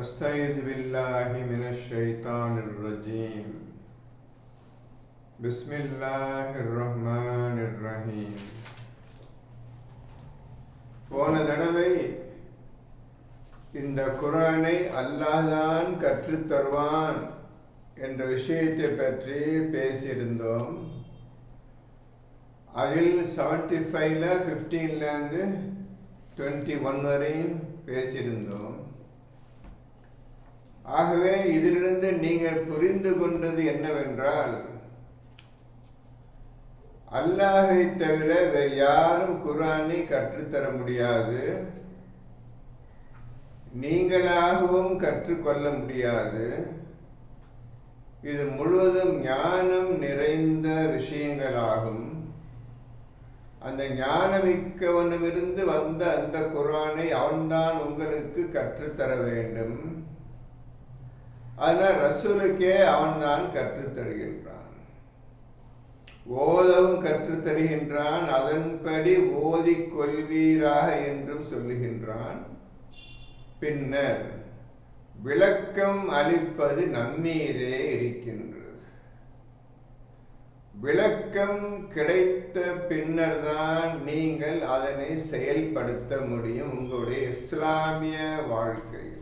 أستعيذ بالله من الشيطان الرجيم بسم الله الرحمن الرحيم. போன தடவை இந்த குர்ஆனை அல்லாஹ் தான் கற்றுத் தருவான் என்ற விஷயத்தை பற்றி பேசியிருந்தோம். அதில் 75ல் 15லேருந்து 21 வரையும் பேசியிருந்தோம். ஆகவே இதிலிருந்து நீங்கள் புரிந்து கொண்டது என்னவென்றால், அல்லாஹை தவிர வேறு யாரும் குர்ஆனை கற்றுத்தர முடியாது, நீங்களாகவும் கற்றுக்கொள்ள முடியாது. இது முழுவதும் ஞானம் நிறைந்த விஷயங்களாகும். அந்த ஞானமிக்கவனிலிருந்து வந்த அந்த குர்ஆனை அவன்தான் உங்களுக்கு கற்றுத்தர வேண்டும். ஆனால் ரசூலுக்கே அவன்தான் கற்றுத்தருகின்றான், ஓதவும் கற்றுத்தருகின்றான், அதன்படி ஓதிக் கொள்வீராக என்றும் சொல்லுகின்றான். பின்னர் விளக்கம் அளிப்பது நம்மீதே இருக்கின்றது. விளக்கம் கிடைத்த பின்னர் தான் நீங்கள் அதனை செயல்படுத்த முடியும் உங்களுடைய இஸ்லாமிய வாழ்க்கையில்.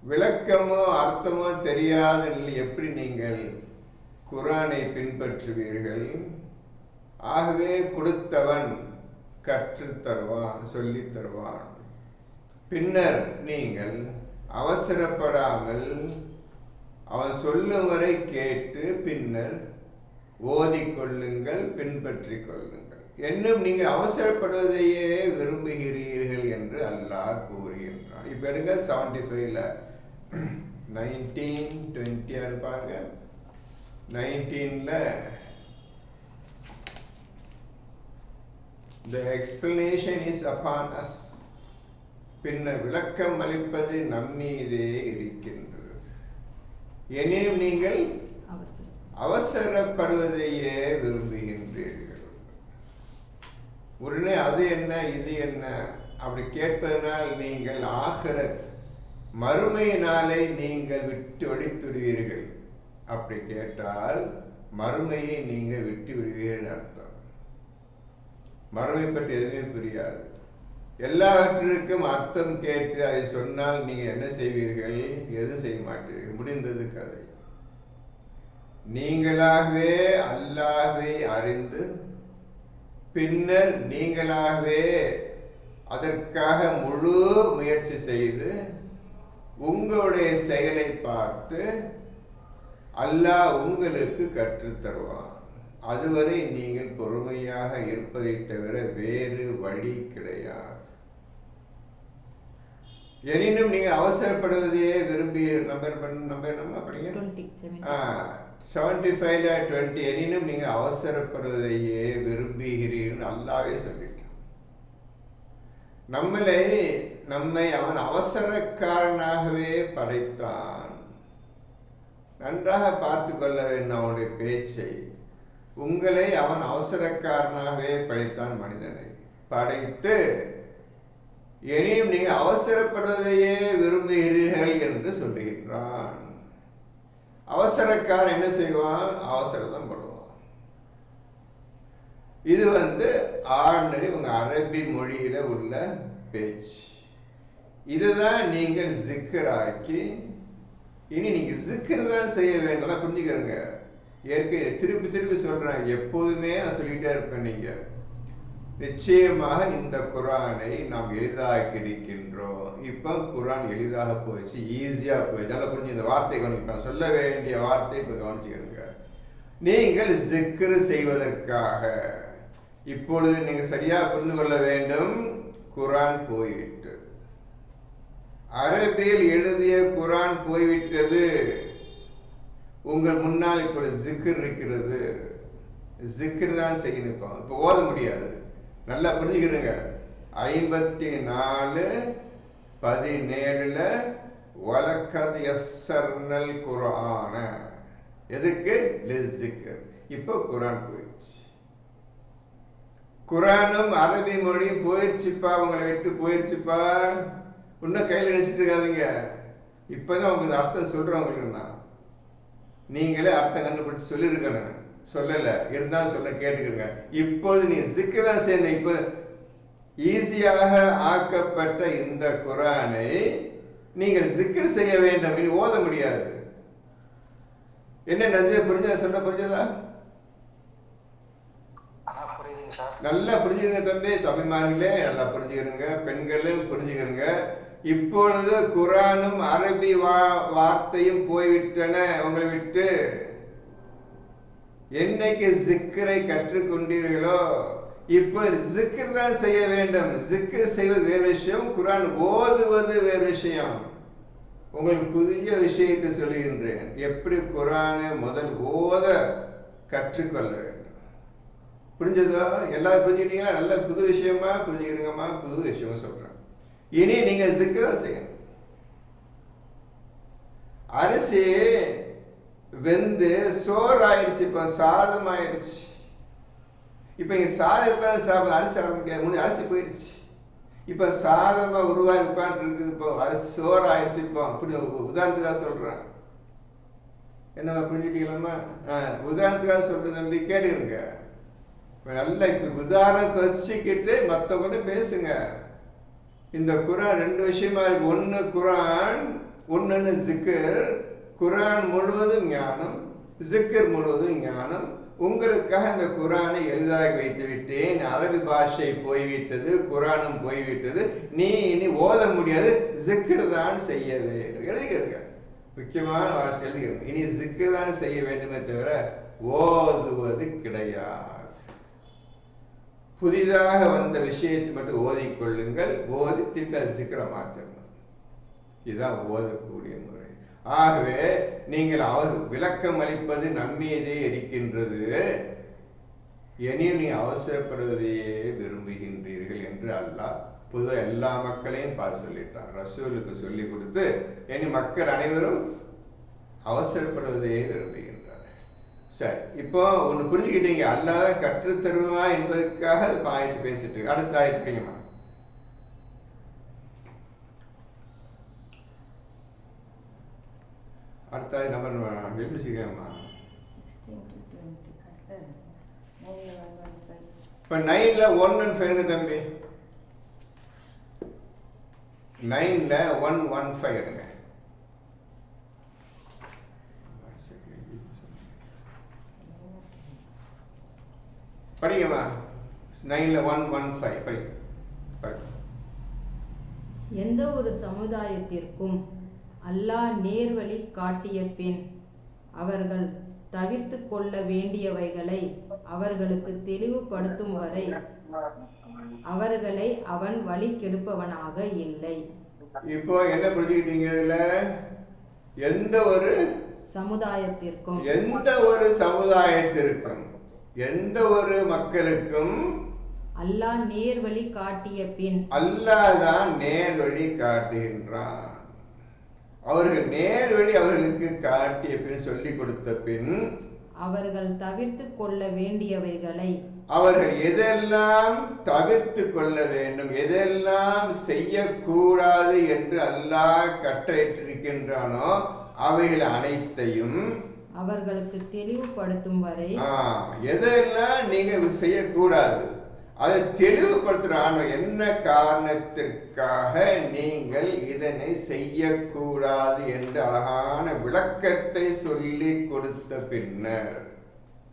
விளக்கமோ அர்த்தமோ தெரியாத நிலையில் எப்படி நீங்கள் குர்ஆனை பின்பற்றுவீர்கள்? ஆகவே கொடுத்தவன் கற்றுத் தருவான், சொல்லித் தருவான். பின்னர் நீங்கள் அவசரப்படாமல் அவன் சொல்லும் வரை கேட்டு பின்னர் ஓதிக்கொள்ளுங்கள், பின்பற்றிக் கொள்ளுங்கள். இன்னும் நீங்கள் அவசரப்படுவதையே விரும்புகிறீர்கள் என்று அல்லாஹ் கூறுகின்றான். இப்போ எடுங்க 75ல் 19, 20 இருப்பாங்க. 19ல் the explanation is upon us. பின்னர் விளக்கம் அளிப்பது நம்மீதே இருக்கின்றது. எனினும் நீங்கள் அவசரப்படுவதையே விரும்புகின்றீர்கள். உடனே அது என்ன இது என்ன அப்படி கேட்பதனால் நீங்கள் ஆகிரத் மறுமையினாலே நீங்கள் விட்டு ஒழித்துடுவீர்கள். அப்படி கேட்டால் மறுமையை நீங்கள் விட்டு விடுவீர்கள் அர்த்தம். மறுமை பற்றி எதுவுமே புரியாது. எல்லாவற்றிற்கும் அர்த்தம் கேட்டு அதை சொன்னால் நீங்கள் என்ன செய்வீர்கள்? எதுவும் செய்ய மாட்டீர்கள். முடிந்தது கதை. நீங்களாகவே அல்லாஹ்வை அறிந்து பின்னர் நீங்களாகவே அதற்காக முழு முயற்சி செய்து உங்களுடைய செயலை பார்த்து அல்லாஹ் உங்களுக்கு கற்றுத் தருவான். அதுவரை நீங்கள் பொறுமையாக இருப்பதை தவிர வேறு வழி கிடையாது. எனினும் நீங்கள் அவசரப்படுவதையே விரும்பி நம்பர் அப்படிங்க 75ல் 20. எனினும் நீங்கள் அவசரப்படுவதையே விரும்புகிறீர்கள் அல்லாஹ்வே சொல்லிட்டான். நம்மை அவன் அவசரக்காரனாகவே படைத்தான். நன்றாக பார்த்து கொள்ள வேண்டும் அவனுடைய பேச்சை. உங்களை அவன் அவசரக்காரனாகவே படைத்தான், மனிதனை படைத்து. எனினும் நீங்கள் அவசரப்படுவதையே விரும்புகிறீர்கள் என்று சொல்லுகின்றான். அவசரக்காரன் என்ன செய்வான்? அவசரத்தான் படுவான். இது ஆர்டினரி உங்க அரபி மொழியில உள்ள பேச்சு. இதுதான் நீங்கள் ஜிக்கராக்கி இனி நீங்க ஜிக்கர் தான் செய்ய வேண்டும். புரிஞ்சுக்கிறங்க. ஏற்கனவே திருப்பி சொல்றேன், எப்போதுமே நான் சொல்லிட்டே இருப்பேன். நீங்க நிச்சயமாக இந்த குர்ஆனை நாம் எளிதாக்கி இருக்கின்றோம். இப்போ குர்ஆன் எளிதாக போயிடுச்சு, ஈஸியா போயிடுச்சு. நல்லா புரிஞ்சு இந்த வார்த்தை கவனிப்பேன். சொல்ல வேண்டிய வார்த்தை இப்போ கவனிச்சுக்கிறங்க. நீங்கள் ஜிக்ர் செய்வதற்காக இப்பொழுது நீங்க சரியா புரிந்து கொள்ள வேண்டும். குர்ஆன் போய்விட்டு அரபியில் எழுதிய குர்ஆன் போய்விட்டது. உங்கள் முன்னால் இப்பொழுது ஜிக்ர் இருக்கிறது. ஜிக்ர் தான் செய்யணும். இப்போ ஓத முடியாது. நல்லா புரிஞ்சுக்கிறீங்க. 54:17 வலக்கத் யஸ்ஸர்னல் குர்ஆன. எதுக்கு? லிஸ்ஸிக்ர். இப்போ குர்ஆன் போயிடுச்சு. குர்ஆனும் அரபி மொழி போயிடுச்சுப்பா, உங்களை விட்டு போயிடுச்சுப்பா. இன்னும் கையில் நினச்சிட்டு இருக்காதீங்க. இப்போதான் உங்களுக்கு அர்த்தம் சொல்கிறேன். உங்களுக்கு நீங்களே அர்த்தம் கண்டுபிடிச்சு சொல்லியிருக்கணும். சொல்லலை இருந்தாலும் சொல்ல கேட்டுக்கிறங்க. இப்போது நீ ஜிக்ர் தான் செய்யணும். இப்போ ஈஸியாக ஆக்கப்பட்ட இந்த குர்ஆனை நீங்கள் ஜிக்ர் செய்ய வேண்டும். இனி ஓத முடியாது. என்ன நசீர் புரிஞ்சதா? சொல்ல புரிஞ்சதா? நல்லா புரிஞ்சுக்கிறங்க தம்பி. தம்பிமார்களே நல்லா புரிஞ்சுக்கிறங்க. பெண்களும் புரிஞ்சுக்கிறங்க. இப்பொழுது குர்ஆனும் அரபி வார்த்தையும் போய்விட்டன உங்களை விட்டு. என்னைக்கு ஜிக்ரை கற்றுக்கொண்டீர்களோ இப்போ ஜிக்ர் தான் செய்ய வேண்டும். ஜிக்ர் செய்வது வேறு விஷயம், குர்ஆன் ஓதுவது வேறு விஷயம். உங்களுக்கு புதிய விஷயத்தை சொல்லுகின்றேன். எப்படி குர்ஆனை முதல் ஓத கற்றுக்கொள்ள வேண்டும். புரிஞ்சதோ? எல்லாரும் புரிஞ்சுக்கிட்டீங்களா? நல்ல புது விஷயமா புரிஞ்சுக்கிறீங்கம்மா. புது விஷயமா சொல்றேன். இனி நீங்க ஜிக்ர் தான் செய்யணும். அரிசி வெந்து சோறு ஆயிடுச்சு, இப்போ சாதம் ஆயிடுச்சு. இப்போ இங்கே சாதத்தை சாப்பிட அரிசி சாப்பிட முடியாது. முன்னாடி அரிசி போயிடுச்சு, இப்போ சாதமாக உருவாகி உட்காந்து இருக்குது. இப்போ அரிசி சோறு ஆயிடுச்சு. இப்போ அப்படி உதாரணத்துக்காக சொல்கிறேன். என்னம்மா புரிஞ்சுட்டீங்களாம்மா? உதாரணத்துக்காக சொல்கிறேன் தம்பி, கேட்டுக்கிறங்க. நல்லா இப்போ உதாரணத்தை வச்சுக்கிட்டு மற்றவங்கள்ட்ட பேசுங்க. இந்த குர்ஆன் ரெண்டு விஷயமா இருக்கு. ஒன்று குர்ஆன், ஒன்று ஜிக்கர். குர்ஆன் முழுவதும் ஞானம், ஜிக்கர் முழுவதும் ஞானம். உங்களுக்காக இந்த குர்ஆனை எளிதாக வைத்து விட்டேன். அரபி பாஷை போய்விட்டது, குர்ஆனும் போய்விட்டது. நீ இனி ஓத முடியாது, ஜிக்கர் தான் செய்ய வேண்டும். எழுதிக்கிறங்க, முக்கியமான வார்த்தை எழுதிக்கிறங்க. இனி ஜிக்கர் தான் செய்ய வேண்டுமே தவிர ஓதுவது கிடையாது. புதிதாக வந்த விஷயத்தை மட்டும் ஓதிக்கொள்ளுங்கள். ஓதி திரும்ப ஜிக்கரை மாற்றணும். இதுதான் ஓதக்கூடிய முறை. ஆகவே நீங்கள் அவர் விளக்கம் அளிப்பது நம்மீதே இருக்கின்றது. எனினும் நீ அவசரப்படுவதையே விரும்புகின்றீர்கள் என்று அல்லாஹ் பொதுவாக எல்லா மக்களையும் பார்த்து சொல்லிட்டான். ரசூலுக்கு சொல்லி கொடுத்து இனி மக்கள் அனைவரும் அவசரப்படுவதையே விரும்புகின்றனர். சரி, இப்போ ஒன்று புரிஞ்சுக்கிட்டீங்க. அல்லாஹ் தான் கற்றுத்தருவா என்பதற்காக அது ஆயத்து பேசிட்டு. அடுத்த ஆயத்து படிங்கம்மா. அடுத்த நம்பர் எழுதிச்சிருக்கேம்மா. இப்போ 9ல் 1 and 5 தம்பி. 9ல் 115 எடுங்க. படிங்கம்மா. 9ல் 115 படிங்க. எந்த ஒரு சமுதாயத்திற்கும் அல்லாஹ் நேர்வழி காட்டிய பின் அவர்கள் தவிர்த்து கொள்ள வேண்டியவைகளை அவர்களுக்கு தெளிவுபடுத்தும் வரை அவர்களை அவன் வழி கெடுப்பவனாக இல்லை. இப்போ என்ன புரிஞ்சுக்கிட்டீங்க? இதுல எந்த ஒரு சமுதாயத்திற்கும் எந்த ஒரு மக்களுக்கும் அல்லாஹ் நேர்வழி காட்டிய பின், அல்லாஹ் தான் நேர்வழி காட்டுகின்றான். அவர்கள் நேர்வழி அவர்களுக்கு காட்டிய பின், சொல்லிக் கொடுத்த பின் அவர்கள் தவிர்த்து கொள்ள வேண்டியவைகளை, அவர்கள் எதெல்லாம் தவிர்த்து கொள்ள வேண்டும், எதெல்லாம் செய்யக்கூடாது என்று அல்லாஹ் கட்டளையிட்டிருக்கின்றானோ அவைகள் அனைத்தையும் அவர்களுக்கு தெளிவுபடுத்தும் வரை, எதெல்லாம் நீங்க செய்யக்கூடாது அதை தெளிவுபடுத்துறான். என்ன காரணத்திற்காக நீங்கள் இதனை செய்யக்கூடாது என்று அழகான விளக்கத்தை சொல்லி கொடுத்த பின்னர்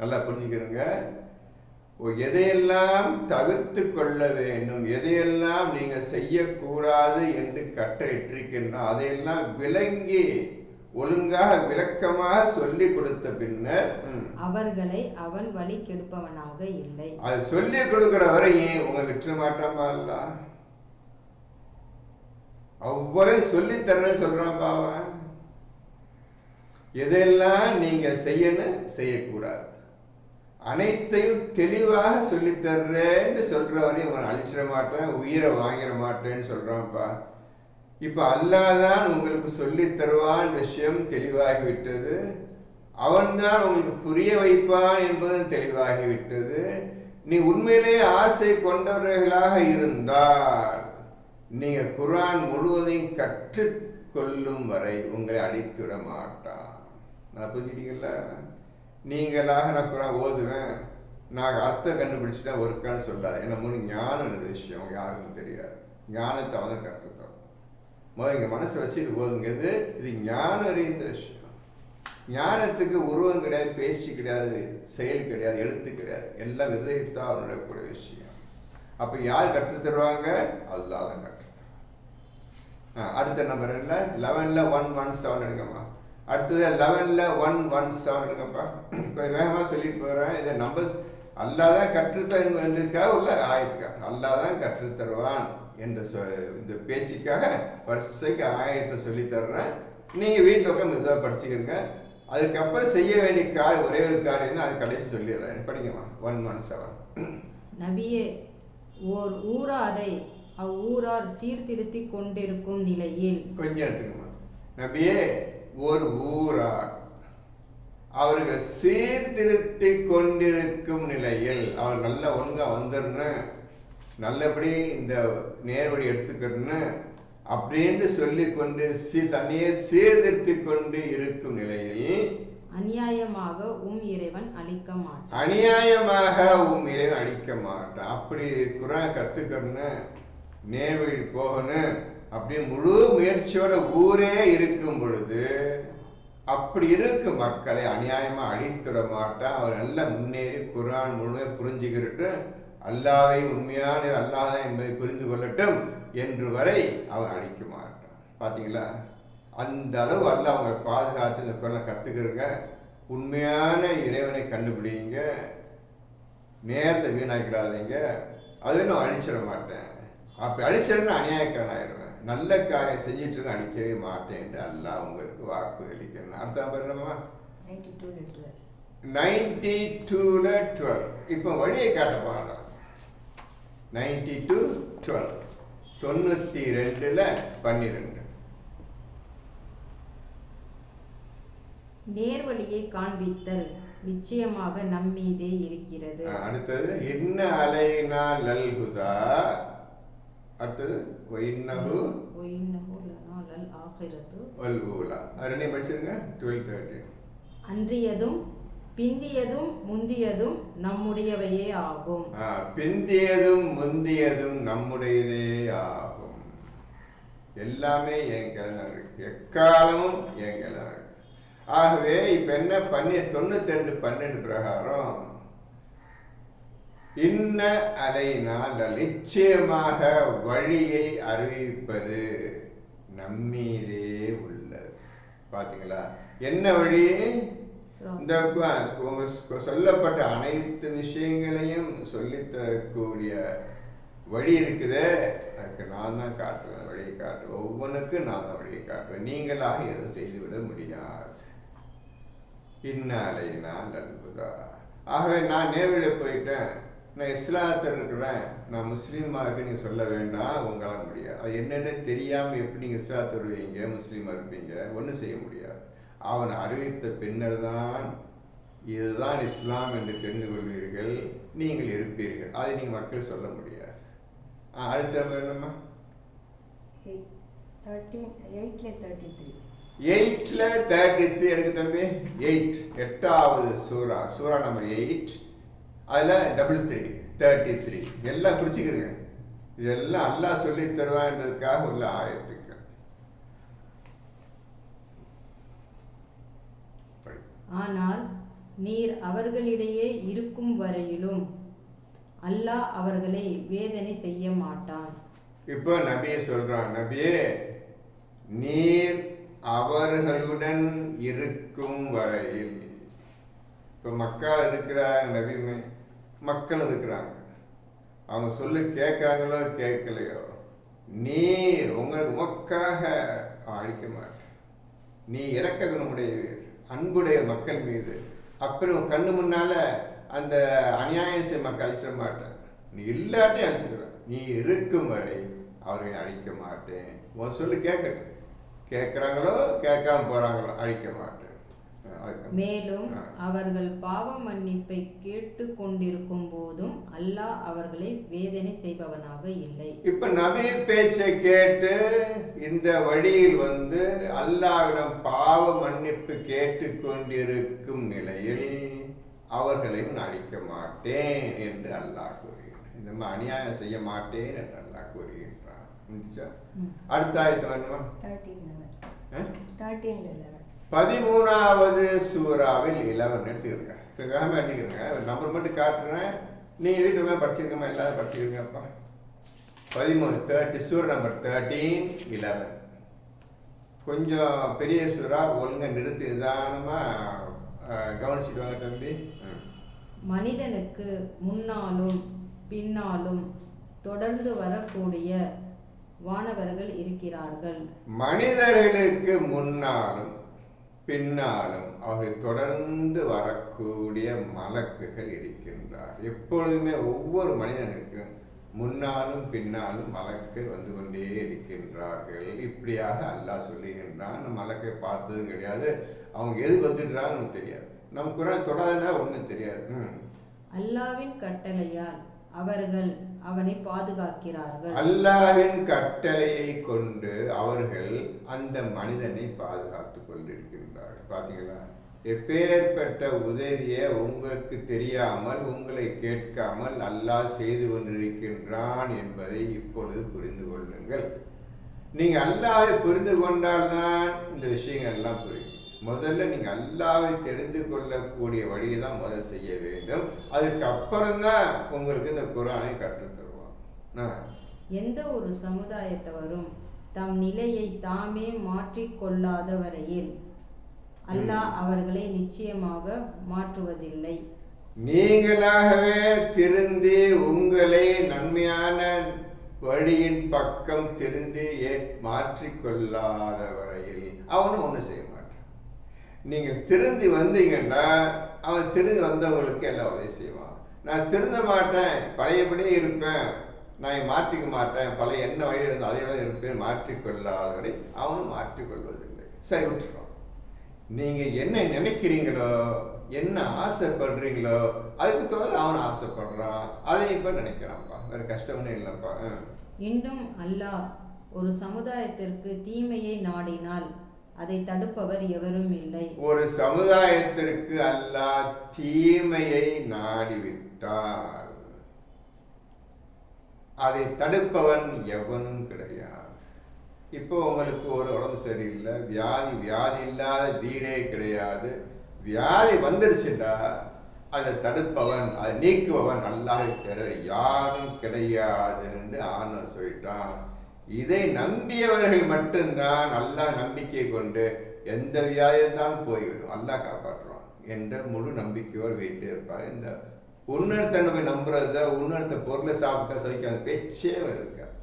நல்லா புரிஞ்சுக்கிறங்க. எதையெல்லாம் தவிர்த்து கொள்ள வேண்டும், எதையெல்லாம் நீங்க செய்யக்கூடாது என்று கட்டளையிட்டிருக்கின்றோம் அதையெல்லாம் விளங்கி ஒழுங்காக விளக்கமாக சொல்லி கொடுத்த பின்னர் அவர்களை அவன் வழி கெடுப்பவனாக இல்லை. அது சொல்லி கொடுக்கிற வரையும் உங்க விற்ற மாட்டான்பா. இல்ல அவ்வளவு சொல்லி தரேன்னு சொல்றான் பாவன். எதெல்லாம் நீங்க செய்யணும் செய்யக்கூடாது அனைத்தையும் தெளிவாக சொல்லி தர்றேன்னு சொல்ற வரையும் உங்களை அழிச்சிட மாட்டேன், உயிரை வாங்கிட மாட்டேன்னு சொல்றான்ப்பா. இப்ப அல்லாஹ் தான் உங்களுக்கு சொல்லி தருவான் விஷயம் தெளிவாகிவிட்டது. அவன்தான் உங்களுக்கு புரிய வைப்பான் என்பதும் தெளிவாகிவிட்டது. நீ உண்மையிலே ஆசை கொண்டவர்களாக இருந்தால் நீங்கள் குர்ஆன் முழுவதையும் கற்றுக்கொள்ளும் வரை உங்களை அடித்துவிட மாட்டான். நான் புரிஞ்சுட்டீங்களா? நீங்களாக நான் குர்ஆன் ஓதுவேன், நான் அர்த்தம் கண்டுபிடிச்சிட்டா ஒரு காலம் சொல்லாது. ஏன்னா ஞானம் இந்த விஷயம் யாருக்கும் தெரியாது. ஞானத்தை அவன் தான் கற்றுத்தரும். முதல்ல இங்கே மனசை வச்சுட்டு போதுங்கிறது இது ஞானம் அறிந்த விஷயம். ஞானத்துக்கு உருவம் கிடையாது, பேச்சு கிடையாது, செயல் கிடையாது, எழுத்து கிடையாது, எல்லாம் விதயத்தால் நடக்கக்கூடிய விஷயம். அப்போ யார் கற்றுத்தருவாங்க? அல்லாஹ் தான் கற்றுத்தருவாங்க. அடுத்த நம்பர் என்ன? 11ல் 117 எடுங்கம்மா. அடுத்தது 11ல் 117 எடுங்கப்பா. இப்போ வேகமாக சொல்லிட்டு போகிறேன். இதை நம்பர் அல்லாஹ் தான் கற்றுத்தருவதற்காக உள்ள ஆயத்துக்கா. அல்லாஹ் தான் கற்றுத்தருவான் என்ற இந்த பேச்சுக்காக வரிசைக்கு ஆயத்தை சொல்லித்தர்றேன். நீங்கள் வீட்டில் உட்காந்து இதாக படிச்சுக்கிறீங்க. அதுக்கப்புறம் செய்ய வேண்டிய ஒரே ஒரு காரியம் தான், அது கடைசி சொல்லிடுறேன். படிங்கம்மா. 117. நபியே, ஓர் ஊராரை அவ்வூரார் சீர்திருத்தி கொண்டிருக்கும் நிலையில். கொஞ்சம் எடுத்துக்கம்மா. நபியே, ஒரு ஊரார் அவர்கள் சீர்திருத்தி கொண்டிருக்கும் நிலையில், அவர் நல்லா ஒழுங்கா வந்துடணும், நல்லபடி இந்த நேர்வழி எடுத்துக்கிறன்னு அப்படின்னு சொல்லிக்கொண்டு தன்னையே சீர்திருத்தி கொண்டு இருக்கும் நிலையில் அநியாயமாக இறைவன் அழிக்க மாட்டான். அநியாயமாக இறைவன் அழிக்க மாட்டான். அப்படி குர்ஆன் கத்துக்கணும், நேர்வழி போகணும் அப்படி முழு முயற்சியோட ஊரே இருக்கும் பொழுது, அப்படி இருக்கும் மக்களை அநியாயமா அழித்துட மாட்டான். அவர் நல்லா முன்னேறி குர்ஆன் முழுவதும் புரிஞ்சுக்கிட்டு அல்லாஹ்வை உண்மையான அல்லாஹ் தான் என்பதை புரிந்து கொள்ளட்டும் என்று வரை அவர் அழிக்க மாட்டான். பார்த்தீங்களா? அந்த அளவு அல்லாஹ் அவங்க பாதுகாத்து இந்த குர்ஆனை கற்றுக்கிறங்க. உண்மையான இறைவனை கண்டுபிடிங்க, நேரத்தை வீணாக்கிடாதீங்க. அது நான் அழிச்சிட மாட்டேன். அப்படி அழிச்சிடன்னு அநியாயக்காரன் ஆயிடுவேன். நல்ல காரியம் செஞ்சிட்டு இருக்க அழிக்கவே மாட்டேன்ட்டு அல்லாஹ் உங்களுக்கு வாக்கு அளிக்கணும். அடுத்த பாருங்கம்மா. 92ல் 12. இப்போ வழியை காட்ட போகிறோம். 92:12 92ல் 12. நேர்வழியை காண்பித்தல் நிச்சயமாக நம்மீதே இருக்கிறது. அடுத்தது இன்ன அலைனா லல்ஹுதா. அடுத்தது இன்னஹு லனா லல் ஆகிரத்து வல் ஊலா. அரணி படிச்சிருங்க. 12:13. அன்றியதும் பிந்தியதும் முந்தியதும் நம்முடையவையே ஆகும். பிந்தியதும் முந்தியதும் நம்முடையதே ஆகும். எல்லாமே என் கையில் தான் இருக்கு, எக்காலமும் என் கையில் தான் இருக்கு. ஆகவே இப்ப என்ன பண்ணி 92:12 பிரகாரம் இன்ன அலைனா நிச்சயமாக வழியை அறிவிப்பது நம்மீதே உள்ளது. பாத்தீங்களா? என்ன வழி? இந்த சொல்லப்பட்ட அனைத்து விஷயங்களையும் சொல்லித்தரக்கூடிய வழி இருக்குது. அதுக்கு நான் தான் காட்டுவேன், வழியை காட்டுவேன். ஒவ்வொன்றுக்கும் நான் தான் வழியை காட்டுவேன். நீங்களாக எதுவும் செய்துவிட முடியாது. இன்னாலை நான் நல்குதா. ஆகவே நான் நேர்வழியில் போயிட்டேன், நான் இஸ்லாத்தில் இருக்கிறேன், நான் முஸ்லீமாக இருக்கு நீங்கள் சொல்ல வேண்டாம், உங்களால் முடியாது. அது என்னென்ன தெரியாமல் எப்படி நீங்கள் இஸ்லாத்தை வருவீங்க, முஸ்லீமாக இருப்பீங்க? ஒன்றும் செய்ய முடியாது. அவன் அறிவித்த பின்னர் தான் இதுதான் இஸ்லாம் என்று தெரிந்து கொள்வீர்கள், நீங்கள் இருப்பீர்கள். அதை நீங்கள் மக்கள் சொல்ல முடியாது. அடுத்த என்னம்மா? 8:33 எடுக்க தம்பி. 8வது சூரா நம்பர் 8, அதில் 33 எல்லாம் குறிச்சிக்கிறீங்க. இதெல்லாம் அல்லாஹ் சொல்லி தருவான்றதுக்காக உள்ள ஆயத்துக்கள். ஆனால் நீர் அவர்களிடையே இருக்கும் வரையிலும் அல்லாஹ் அவர்களை வேதனை செய்ய மாட்டான். இப்போ நபியை சொல்றான், நபியே நீர் அவர்களுடன் இருக்கும் வரையில். இப்போ மக்கள் இருக்கிறாங்க, நபிமே மக்கள் இருக்கிறாங்க, அவங்க சொல்லு கேட்காங்களோ கேட்கலையோ, நீர் உமக்காக அழிக்க மாட்டேன். நீ இறக்க குணமுடைய அன்புடைய மக்கள் மீது, அப்புறம் கண்ணு முன்னால அந்த அநியாயம் செய்ய மக்கள் அழிச்சிட மாட்டேன். நீ இல்லாட்டே அழிச்சிடுவேன். நீ இருக்கும் வரை அவர்களை அழிக்க மாட்டேன். உன் சொல்லு கேட்கட்டும், கேட்குறாங்களோ கேட்காம போகிறாங்களோ அழிக்க மாட்டேன். மேலும் அவர்கள் பாவ மன்னிப்பை கேட்டு கொண்டிருக்கும் போதும் அல்லாஹ் அவர்களை வேதனை செய்பவனாக இல்லை. இப்ப நபி பேச்சை கேட்டு இந்த வழியில் அல்லாஹ்விடம் பாவ மன்னிப்பு கேட்டு கொண்டிருக்கும் நிலையில் அவர்களையும் அழிக்க மாட்டேன் என்று அல்லாஹ் கூறுகிறார். இந்த மாதிரி அநியாயம் செய்ய மாட்டேன் என்று அல்லாஹ் கூறுகின்றான். அடுத்த ஆயத்து வேணுமா? 13வது சூறாவில் 11 எடுத்துக்கிறேன். எடுத்துக்கிறேங்க, நம்பர் மட்டும் காட்டுறேன். நீங்க வீட்டுக்கு படிச்சிருக்கமா? எல்லாரும் படிச்சிருக்கீங்கப்பா. 13 சூரா நம்பர் 13 11. கொஞ்சம் பெரிய சூறா, ஒழுங்கா நிறுத்தி நிதானமா கவனிச்சுட்டு வாங்க தம்பி. மனிதனுக்கு முன்னாலும் பின்னாலும் தொடர்ந்து வரக்கூடிய வானவர்கள் இருக்கிறார்கள். மனிதர்களுக்கு முன்னாலும் பின்னாலும் அவர்கள் தொடர்ந்து வரக்கூடிய மலக்குகள் இருக்கின்றார். எப்பொழுதுமே ஒவ்வொரு மனிதனுக்கும் முன்னாலும் பின்னாலும் மலக்குகள் வந்து கொண்டே இருக்கின்றார்கள். இப்படியாக அல்லாஹ் சொல்லுகின்றான். நம்ம மலக்கை பார்த்ததும் கிடையாது, அவங்க எதுக்கு வந்துடுறாங்கன்னு நமக்கு தெரியாது. நமக்கு குரான் தொடாதனா ஒன்றும் தெரியாது. அல்லாஹ்வின் கட்டளையால் அவர்கள் அவனை பாதுகாக்கிறார்கள். அல்லாஹ்வின் கட்டளையை கொண்டு அவர்கள் அந்த மனிதனை பாதுகாத்துக் கொண்டிருக்கின்றார்கள். பாத்தீங்களா? எப்பேற்பட்ட உதவியை உங்களுக்கு தெரியாமல், உங்களை கேட்காமல் அல்லாஹ் செய்து கொண்டிருக்கின்றான் என்பதை இப்பொழுது புரிந்து கொள்ளுங்கள். நீங்க அல்லாஹ்வை புரிந்து கொண்டால்தான் இந்த விஷயங்கள் எல்லாம் புரியும். முதல்ல நீங்க அல்லாஹ்வை தெரிந்து கொள்ளக்கூடிய வழியை தான் முதல்ல செய்ய வேண்டும். அதுக்கப்புறம் தான் உங்களுக்கு இந்த குர்ஆனை கற்றுத் தருவாங்க. எந்த ஒரு சமுதாயத்தவரும் தம் நிலையை தாமே மாற்றிக்கொள்ளாத வரையில் அல்லாஹ் அவர்களை நிச்சயமாக மாற்றுவதில்லை. நீங்களாகவே திருந்தி உங்களை நன்மையான வழியின் பக்கம் திருந்தி மாற்றிக்கொள்ளாத வரையில் அவனும் ஒன்றும் செய்ய மாட்டான். நீங்கள் திருந்தி வந்தீங்கன்னா அவன் திருந்தி வந்தவங்களுக்கு எல்லாம் உதவி செய்வான். நான் திருந்த மாட்டேன், பழையபடியே இருப்பேன், நான் மாற்றிக்க மாட்டேன், பழைய என்ன வழி இருந்தோ அதே தான் இருப்பேன், மாற்றிக்கொள்ளாதவரை அவனும் மாற்றிக்கொள்வதில்லை. சரி, விட்டுறோம். நீங்கள் என்ன நினைக்கிறீங்களோ, என்ன ஆசைப்படுறீங்களோ அதுக்கு தோது அவன் ஆசைப்படுறான், அதை இப்போ நினைக்கிறான்ப்பா. வேறு கஷ்டம்னு இல்லைப்பா. இன்னும் அல்லாஹ் ஒரு சமுதாயத்திற்கு தீமையை நாடினால் அதை தடுப்பவர் எவரும் இல்லை. ஒரு சமுதாயத்திற்கு அல்லாஹ் தீமையை நாடிவிட்டால் அதை தடுப்பவன் எவனும் கிடையாது. இப்போ உங்களுக்கு ஒரு உடம்பு சரியில்லை, வியாதி இல்லாத வீடே கிடையாது. வியாதி வந்துடுச்சுட்டா அதை தடுப்பவன், அதை நீக்குபவன் அல்லாஹ்வை தவிர யாரும் கிடையாது என்று ஆண்டவன் சொல்லிட்டான். இதை நம்பியவர்கள் மட்டும்தான் அல்லாஹ் நம்பிக்கை கொண்டு எந்த வியாதியைத்தான் போய்விடும், அல்லாஹ் காப்பாற்றுவான் என்ற முழு நம்பிக்கையோடு வைத்தே இருப்பார். இந்த உன்னர்த்தன்மை நம்புறத, உன்னர்த்த பொருளை சாப்பிட்டா சதிக்காத பேச்சே இருக்காது.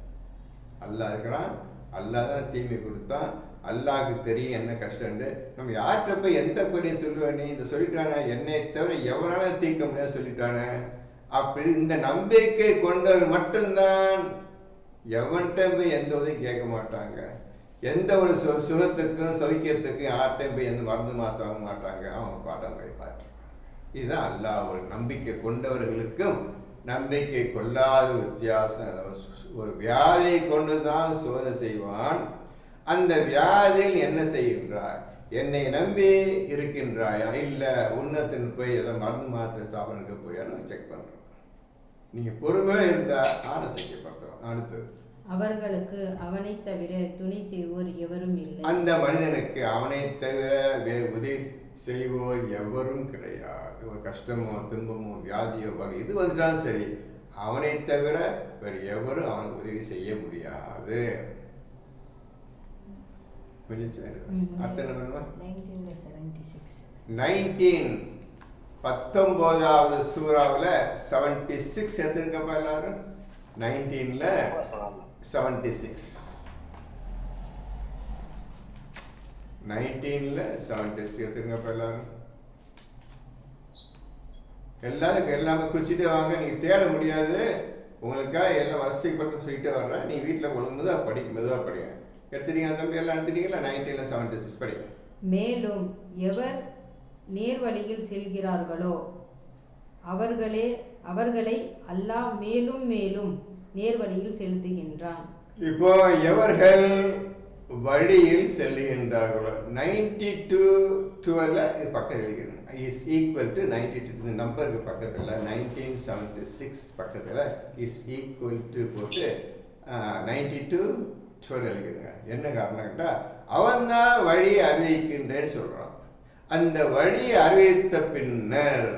அல்லாஹ் இருக்கிறான், அல்லாஹ் தான் தீமை கொடுத்தான், அல்லாஹ்க்கு தெரியும் என்ன கஷ்டம்னு. நம்ம யார்கிட்ட போய் எந்த குறையை சொல்லுவேன், நீ இந்த சொல்லிட்டானே, என்னை தவிர எவனால தீர்க்க முடியாது சொல்லிட்டானே, அப்படி இந்த நம்பிக்கை கொண்டவர் மட்டும்தான் எவன்கிட்ட போய் எந்த உதவியும் கேட்க மாட்டாங்க. எந்த ஒரு சுகத்துக்கும் சௌக்கியத்துக்கும் யார்கிட்டையும் போய் எந்த மருந்து மாற்ற மாட்டாங்க. அவங்க பாடம் பார்த்துருக்காங்க. இதுதான் அல்லாஹ் ஒரு நம்பிக்கை கொண்டவர்களுக்கும் நம்பிக்கை கொள்ளாத வித்தியாசம். ஒரு வியாதியை கொண்டு தான் சோதனை செய்வான். அந்த வியாதியில் என்ன செய்கின்றாய், என்னை நம்பி இருக்கின்றாயா, இல்லை உன்னத்தின் போய் எதை மருந்து மாத்திரை சாப்பிட போயான்னு செக் பண்ணுறோம். நீங்கள் பொறுமையாக இருந்தால் ஆலோசிக்கப்படுத்துவோம். அடுத்தது, அவர்களுக்கு அவனை தவிர துணை செய்வோர் எவரும் இல்லை. அந்த மனிதனுக்கு அவனை தவிர வேறு உதவி செய்வோர் எவரும் கிடையாது. ஒரு கஷ்டமோ துன்பமோ வியாதியோ இது வந்துட்டாலும் சரி, அவனை தவிர வேறு எவரும் அவனுக்கு உதவி செய்ய முடியாது. அத்தனை 19வது சூறாவில் 76 எடுத்துருக்கப்பா எல்லாரும். 19ல் 76 எடுத்துருங்கப்பா எல்லாரும். எல்லாமே குறிச்சிட்டே வாங்க. நீங்கள் தேட முடியாது, உங்களுக்காக எல்லாம் வசதிப்படுத்த சொல்லிட்டே வர்றேன். நீங்கள் வீட்டில் ஒழுங்குதான் மெதுவாக படிங்க. எடுத்துட்டீங்க தம்பி, எல்லாம் எடுத்துட்டீங்களா? 19ல் 76 படிங்க. மேலும் எவர் நேர்வழியில் செல்கிறார்களோ அவர்களை அல்லாஹ் மேலும் மேலும் நேர்வழியில் செலுத்துகின்றான். இப்போ எவர்கள் வழியில் செல்லுகின்றார்களோ 92:12 இது பக்கத்தில் இஸ் ஈக்குவல் டு 92, இந்த நம்பருக்கு பக்கத்தில் 1976 பக்கத்தில் இஸ் ஈக்குவல் டு போட்டு 92:12 எழுதிருங்க. என்ன காரணம் கேட்டால் அவன் தான் வழி அறிவிக்கின்றேன்னு சொல்கிறான். அந்த வழி அறிவித்த பின்னர்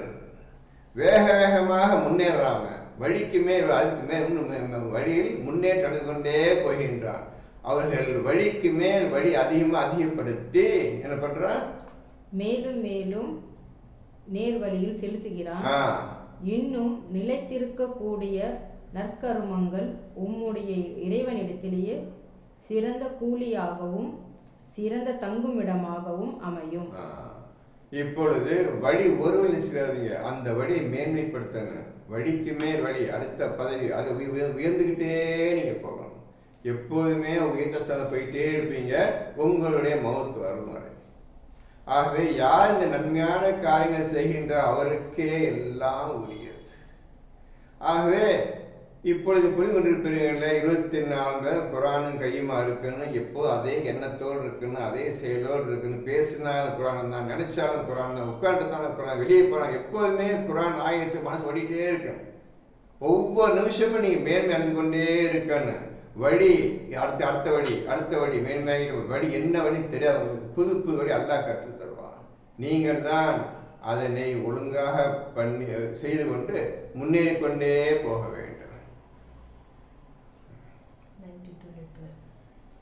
வேக வேகமாக முன்னேறாம வழிக்கு மேல் அதுக்கு மேல் வழியில் முன்னேற்றம் நடந்து கொண்டே போகின்றான். அவர்கள் வழிக்கு மேல் வழி அதிகப்படுத்தி என்ன பண்றான், மேலும் மேலும் நேர்வழியில் செலுத்துகிறான். இன்னும் நிலைத்திருக்கக்கூடிய நற்கருமங்கள் உம்முடைய இறைவனிடத்திலேயே சிறந்த கூலியாகவும் சிறந்த தங்குமிடமாகவும் அமையும். இப்பொழுது வழி ஒரு வழி செய்யாதீங்க, அந்த வழியை மேன்மைப்படுத்தணும். வழிக்கு மேல் வழி, அடுத்த பதவி, அது உயர்ந்துக்கிட்டே நீங்கள் போகணும். எப்போதுமே உயர்ந்த சாதம் போயிட்டே இருப்பீங்க உங்களுடைய மௌத் வரும் வரை. ஆகவே யார் இந்த நன்மையான காரியங்களை செய்கின்ற அவருக்கே எல்லாம் உரியது. ஆகவே இப்பொழுது புரிந்து கொண்டிருப்பீர்களே 24 குரானும் கையுமா இருக்குன்னு, எப்போது அதே எண்ணத்தோடு இருக்குன்னு, அதே செயலோடு இருக்குன்னு, பேசினாலும் குரான் தான், நினைச்சாலும் குரான் தான், உட்காந்துட்டாலும் குரான், வெளியே போனாலும் எப்போதுமே குரான் ஆயத்து மனசு ஓடிட்டே இருக்கணும். ஒவ்வொரு நிமிஷமும் நீங்கள் மேன்மை அடைந்து கொண்டே இருக்கணும். வழி அடுத்த வழி மேன்மையாக வழி என்ன வழி தெரியாது, புது வழி அல்லாஹ் கற்றுத் தருவான். நீங்கள் தான் அதனை ஒழுங்காக செய்து கொண்டு முன்னேறி கொண்டே போக வேண்டும்.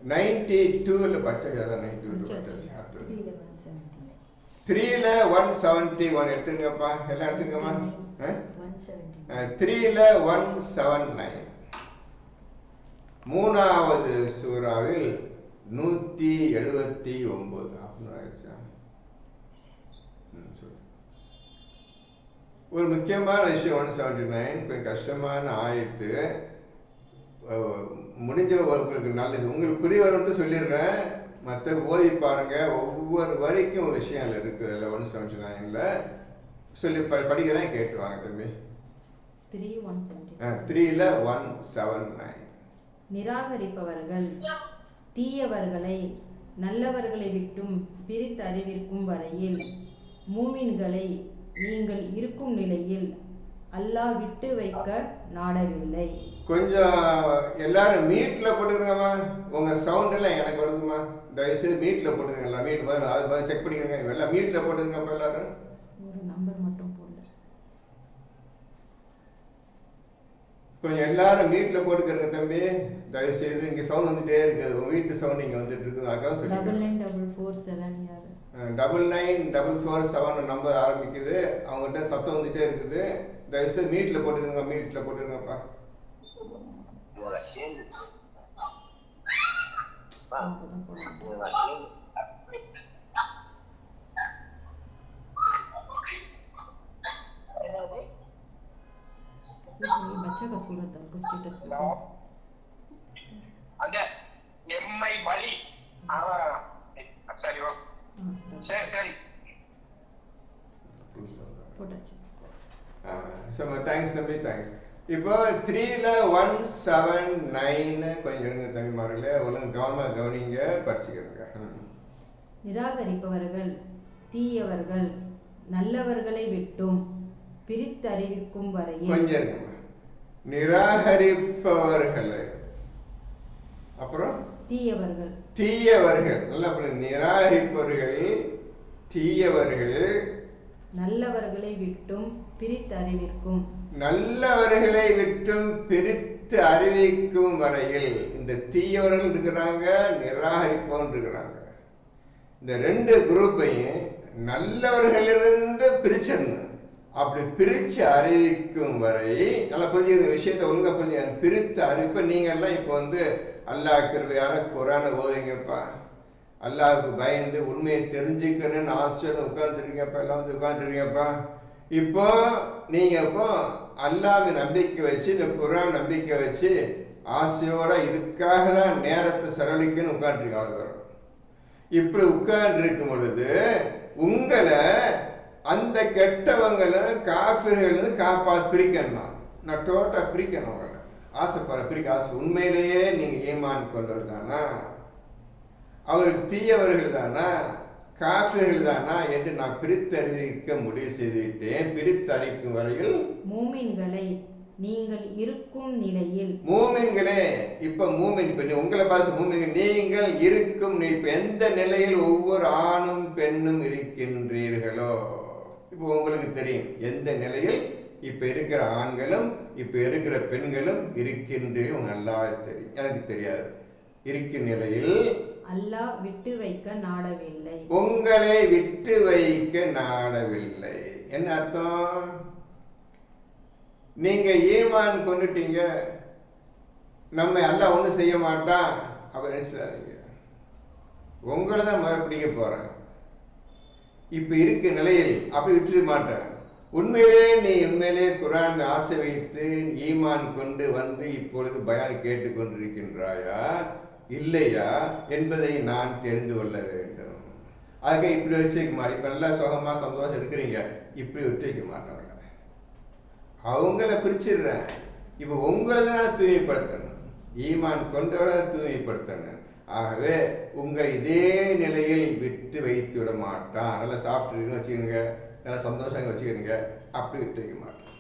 92 படிச்சாச்சு. 3ல 171 எடுத்துங்கப்பா, எல்லாம் எடுத்துங்கம்மா. 3ல 179 மூணாவது சூறாவில் 179 ஆயிடுச்சா. ஒரு முக்கியமான விஷயம் 179 கொஞ்சம் கஷ்டமான ஆயத்து, முடிஞ்ச உங்களுக்கு நல்லது, உங்களுக்கு புரிய வரும்னு சொல்லிடுறேன். மற்ற ஓதி பாருங்க, ஒவ்வொரு வரைக்கும் ஒரு விஷயம் அதில் இருக்குது. அதில் 179ல் சொல்லி படிக்கிறேன், கேட்டு வாங்க தம்பி. 3ல 179 நிராகரிப்பவர்கள் தீயவர்களை நல்லவர்களை விட்டும் பிரித்து அறிவிக்கும் வரையில் மூமின்களை நீங்கள் இருக்கும் நிலையில் அல்லாஹ் விட்டு வைக்க நாடவில்லை. கொஞ்சம் எல்லாரும் மீட்ல போட்டுக்கிறங்கம்மா, உங்க சவுண்ட் எல்லாம் எனக்கு வருதுமா, தயவுசெய்து மீட்ல போட்டுக்கங்க. மீட் அது செக் பண்ணிக்கிறங்க, எல்லாம் மீட்ல போட்டுருங்கப்பா. எல்லாரும் ஒரு நம்பர் மட்டும் போடல, கொஞ்சம் எல்லாரும் மீட்ல போட்டுக்கிறங்க தம்பி, தயவுசெய்து. இங்கே சவுண்ட் வந்துட்டே இருக்குது, உங்க வீட்டு சவுண்ட் இங்கே வந்துட்டு இருக்குது. அதுக்காக சொல்லி 994447 994447 நம்பர் ஆரம்பிக்குது, அவங்ககிட்ட சத்தம் வந்துட்டே இருக்குது. தயவுசெய்து மீட்ல போட்டுக்கிறங்க, மீட்ல போட்டுக்கிறங்கப்பா. बच्चा का सूरत है उसको स्टेटस पे அந்த எம்ஐ வழி சரி சரி சரி போட்டாச்சு. தேங்க்ஸ் தம்பி, தேங்க்ஸ். இப்போ 3ல 179 கொஞ்சம் எடுங்க தம்பிமார்களே, ஒழுங்கு கவனமாக கவனிங்க, படிச்சுக்கிறங்க. நிராகரிப்பவர்கள் தீயவர்கள் நல்லவர்களை விட்டும் பிரித்து அறிவிக்கும் வரையில் கொஞ்சம் இருக்குங்க. நிராகரிப்பவர்களை, அப்புறம் தீயவர்கள் நல்லா பண்ணுங்க. நிராகரிப்பவர்கள் தீயவர்கள் நல்லவர்களை விட்டும் பிரித்து அறிவிக்கும், நல்லவர்களை விட்டும் பிரித்து அறிவிக்கும் வரையில். இந்த தீயவர்கள் இருக்கிறாங்க, நிராகரிப்பவன் இருக்கிறாங்க. இந்த ரெண்டு குரூப்பையும் நல்லவர்களிலிருந்து பிரிச்சிடணும். அப்படி பிரித்து அறிவிக்கும் வரை நல்லா புரிஞ்சுக்கிற விஷயத்தை ஒழுங்கா புரிஞ்சுக்க. பிரித்து அறிவிப்ப நீங்கள்லாம் இப்போ அல்லாஹ் கிருபையால குரானை ஓதுங்கப்பா, அல்லாஹுக்கு பயந்து உண்மையை தெரிஞ்சுக்கிறேன்னு ஆசையோடு உட்காந்துருக்கீங்கப்பா, எல்லாம் உட்காந்துருக்கீங்கப்பா. இப்போ நீங்கள் இப்போ அல்லாஹ்வை நம்பிக்கை வச்சு, இந்த குரான் நம்பிக்கை வச்சு ஆசையோட இதுக்காக தான் நேரத்தை செலவழிக்கன்னு உட்காந்துருக்கீங்க. அவ்வளோ இப்படி உட்கார்ந்து இருக்கும் பொழுது உங்களை அந்த கெட்டவங்களை காஃபிர்கள் பிரிக்கணும். நான் டோட்டா பிரிக்கணும். அவங்களை ஆசைப்படுற பிரிக்க ஆசை. உண்மையிலேயே நீங்க ஈமான் கொண்டவர் தானா, அவர் தீயவர்கள் தானா, காஃபிர்கள் தானா என்று நான் பிரித்தறிவிக்க முடிவு செய்துவிட்டேன். பிரித்தறிக்கும் வரையில் மூமின்களை நீங்கள் இருக்கும் நிலையில், மூமின்களே, இப்ப மூமின், இப்ப உங்களை பார்த்து மூமின்கள், நீங்கள் இருக்கும் இப்ப எந்த நிலையில் ஒவ்வொரு ஆணும் பெண்ணும் இருக்கின்றீர்களோ, இப்போ உங்களுக்கு தெரியும் எந்த நிலையில் இப்ப இருக்கிற ஆண்களும் இப்ப இருக்கிற பெண்களும் இருக்கின்றீர்கள். நல்லா தெரியும், எனக்கு தெரியாது. இருக்கும் நிலையில் அல்லாஹ் விட்டு வைக்க நாடவில்லை, உங்களை விட்டு வைக்க நாடவில்லை. என்ன அர்த்தம்? நீங்க ஈமான் கொண்டுட்டீங்க, நம்ம அல்லாஹ் ஒன்றும் செய்ய மாட்டான் அப்ப நினைச்சிடாதீங்க. உங்களை தான் மறுபடிக்க போறேன். இப்ப இருக்க நிலையில் அப்படி விட்டுட மாட்டேன். உண்மையிலே குர்ஆன் ஆசை வைத்து ஈமான் கொண்டு வந்து இப்பொழுது பயான் கேட்டுக்கொண்டிருக்கின்றாயா இல்லையா என்பதை நான் தெரிந்து கொள்ள வேண்டும். அதுக்கு இப்படி வச்சு வைக்க மாட்டேன். இப்ப நல்லா சுகமா சந்தோஷம் இருக்கிறீங்க, இப்படி விட்டு வைக்க மாட்டேன். அவங்கள பிரிச்சிடுறேன். இப்ப உங்களை தான் தூய்மைப்படுத்தணும், ஈமான் கொண்டவரை தூய்மைப்படுத்தணும். ஆகவே உங்களை இதே நிலையில் விட்டு வைத்து விட மாட்டான். நல்லா சாப்பிட்டு வச்சுக்கோங்க, நல்லா சந்தோஷம் வச்சுக்கிறீங்க, அப்படி விட்டு வைக்க மாட்டான்.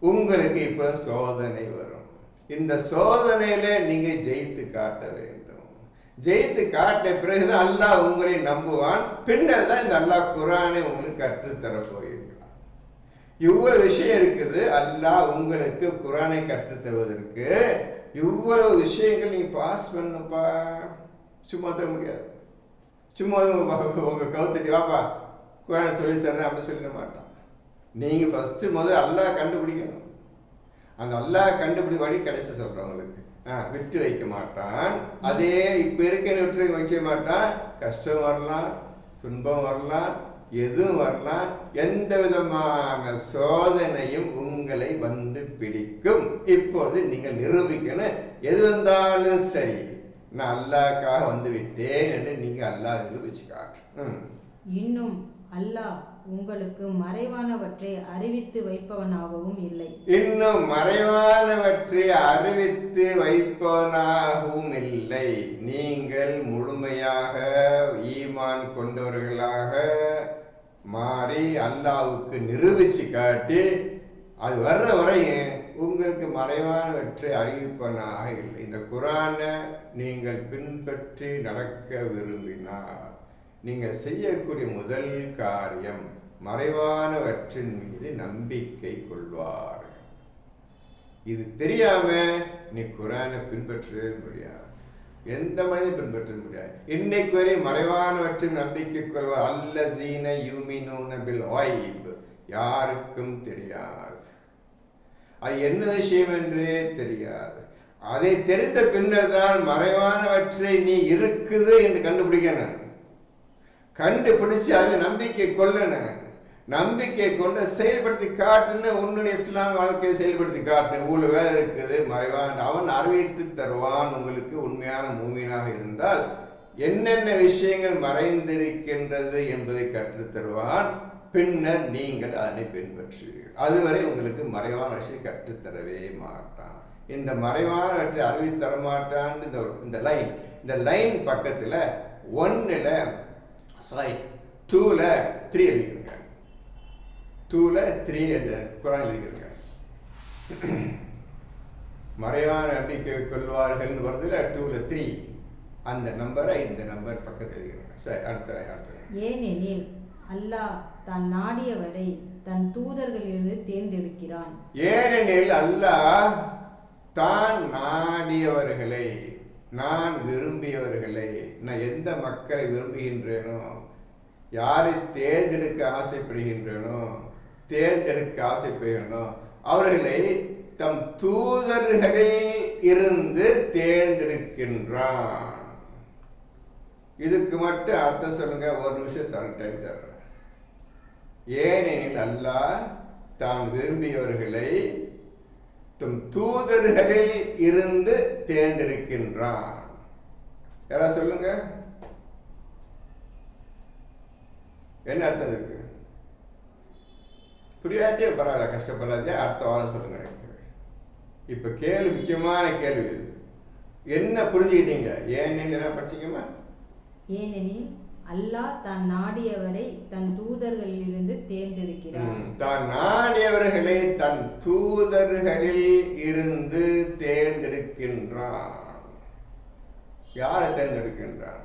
உங்களுக்கு இப்ப சோதனை வரும். இந்த சோதனையில நீங்க ஜெயித்து காட்ட வேண்டும். ஜெயித்து காட்ட பிறகுதான் அல்லாஹ் உங்களை நம்புவான். பின்னர் தான் இந்த அல்லாஹ் குர்ஆனை உங்களுக்கு கற்றுத்தர போயிருக்கிறான். இவ்வளவு விஷயம் இருக்குது. அல்லாஹ் உங்களுக்கு குர்ஆனை கற்றுத்தருவதற்கு இவ்வளவு விஷயங்கள் நீங்க பாஸ் பண்ணப்பா. சும்மா தர முடியாது. சும்மா உங்க கவுத்தட்டி வாப்பா குர்ஆனை தொழில் தர்றேன் அப்படின்னு சொல்லிட மாட்டான். நீங்க ஃபர்ஸ்ட் முதல்ல அல்லாஹ் கண்டுபிடிக்கணும். அந்த அல்லாஹ் கண்டுபிடி கடைசி சொல்றவங்களுக்கு விட்டு வைக்க மாட்டான். அதே இப்ப இருக்க விட்டு வைக்க மாட்டான். கஷ்டம் வரலாம், துன்பம் வரலாம், எதுவும் வரலாம், எந்த விதமான சோதனையும் உங்களை வந்து பிடிக்கும். இப்பொழுது நீங்கள் நிரூபிக்கணும், எது வந்தாலும் சரி நான் அல்லாஹ்க்காக வந்து விட்டேன் என்று நீங்க அல்லாஹ் நிரூபிச்சு காட்டு. இன்னும் அல்லாஹ் உங்களுக்கு மறைவானவற்றை அறிவித்து வைப்பவனாகவும் இல்லை. இன்னும் மறைவானவற்றை அறிவித்து வைப்பவனாகவும் இல்லை. நீங்கள் முழுமையாக ஈமான் கொண்டவர்களாக மாறி அல்லாஹ்வுக்கு நிரூபிச்சு காட்டி அது வர்ற வரையும் உங்களுக்கு மறைவானவற்றை அறிவிப்பவனாக இல்லை. இந்த குர்ஆனை நீங்கள் பின்பற்றி நடக்க விரும்பினார் நீங்கள் செய்யக்கூடிய முதல் காரியம் மறைவானவற்றின் மீது நம்பிக்கை கொள்வார். இது தெரியாம நீ குர்ஆனை பின்பற்றவே முடியாது. எந்த மனிதனும் பின்பற்ற முடியாது. இன்னைக்கு வரை மறைவானவற்றின் நம்பிக்கை கொள்வார். அல்லஸீன யுமினூன பில் கைப், யாருக்கும் தெரியாது. அது என்ன விஷயம் என்றே தெரியாது. அதை தெரிந்த பின்னர் தான் மறைவானவற்றை நீ இருக்குது என்று கண்டுபிடிக்கணும். கண்டுபிடிச்சு அது நம்பிக்கை கொள்ளணும். நம்பிக்கை கொண்டு செயல்படுத்தி காட்டுன்னு உன்னுடைய இஸ்லாம் வாழ்க்கையை செயல்படுத்தி காட்டுன்னு இவ்வளவு வேலை இருக்குது மறைவான் அவன் அறிவித்து தருவான். உங்களுக்கு உண்மையான மூமினாக இருந்தால் என்னென்ன விஷயங்கள் மறைந்திருக்கின்றது என்பதை கற்றுத் தருவான். பின்னர் நீங்கள் அதனை பின்பற்றுவீர்கள். அதுவரை உங்களுக்கு மறைவான விஷயம் கற்றுத்தரவே மாட்டான். இந்த மறைவானவற்றை அறிவித்தர மாட்டான். இந்த லைன் பக்கத்துல 1ல 2ல 3 எழுதிக்கிறேங்க. 2ல 3 எழுத குர்ஆன் எழுதிக்கிறேங்க. மறைவான நம்பிக்கை கொள்வார்கள் வருதுல 2ல 3 அந்த நம்பரை இந்த நம்பர் பக்கத்தில் எழுதிக்கிறேங்க. சரி, அடுத்த ஏனெனில் அல்லாஹ் தான் நாடியவரை தன் தூதர்களிலிருந்து தேர்ந்தெடுக்கிறான். ஏனெனில் அல்லாஹ் தான் நாடியவர்களை, நான் விரும்பியவர்களை, நான் எந்த மக்களை விரும்புகின்றேனோ, யாரை தேர்ந்தெடுக்க ஆசைப்படுகின்றேனோ, அவர்களை தம் தூதர்களில் இருந்து தேர்ந்தெடுக்கின்றான். இதுக்கு மட்டும் அர்த்தம் சொல்லுங்க. ஒரு நிமிஷம் டைம் தர்றேன். ஏனெனில் அல்லாஹ் தான் விரும்பியவர்களை தம் தூதர்களில் இருந்து தேர்ந்தெடுக்கின்றான். யாராவது சொல்லுங்க, என்ன அர்த்தம் இருக்கு? புரியாட்டே பரவாயில்ல, கஷ்டப்படாதே, அடுத்த வாரம் சொல்லுங்க எனக்கு. இப்போ கேள்வி, முக்கியமான கேள்வி இது. என்ன புரிஞ்சுக்கிட்டீங்க? ஏன்னு என்ன படிச்சிக்கமா? ஏனெனில் அல்லாஹ் தான் நாடியவரை தன் தூதர்களிலிருந்து தேர்ந்தெடுக்கிறார். தான் நாடியவர்களை தன் தூதர்களில் இருந்து தேர்ந்தெடுக்கின்றான். யாரை தேர்ந்தெடுக்கின்றான்?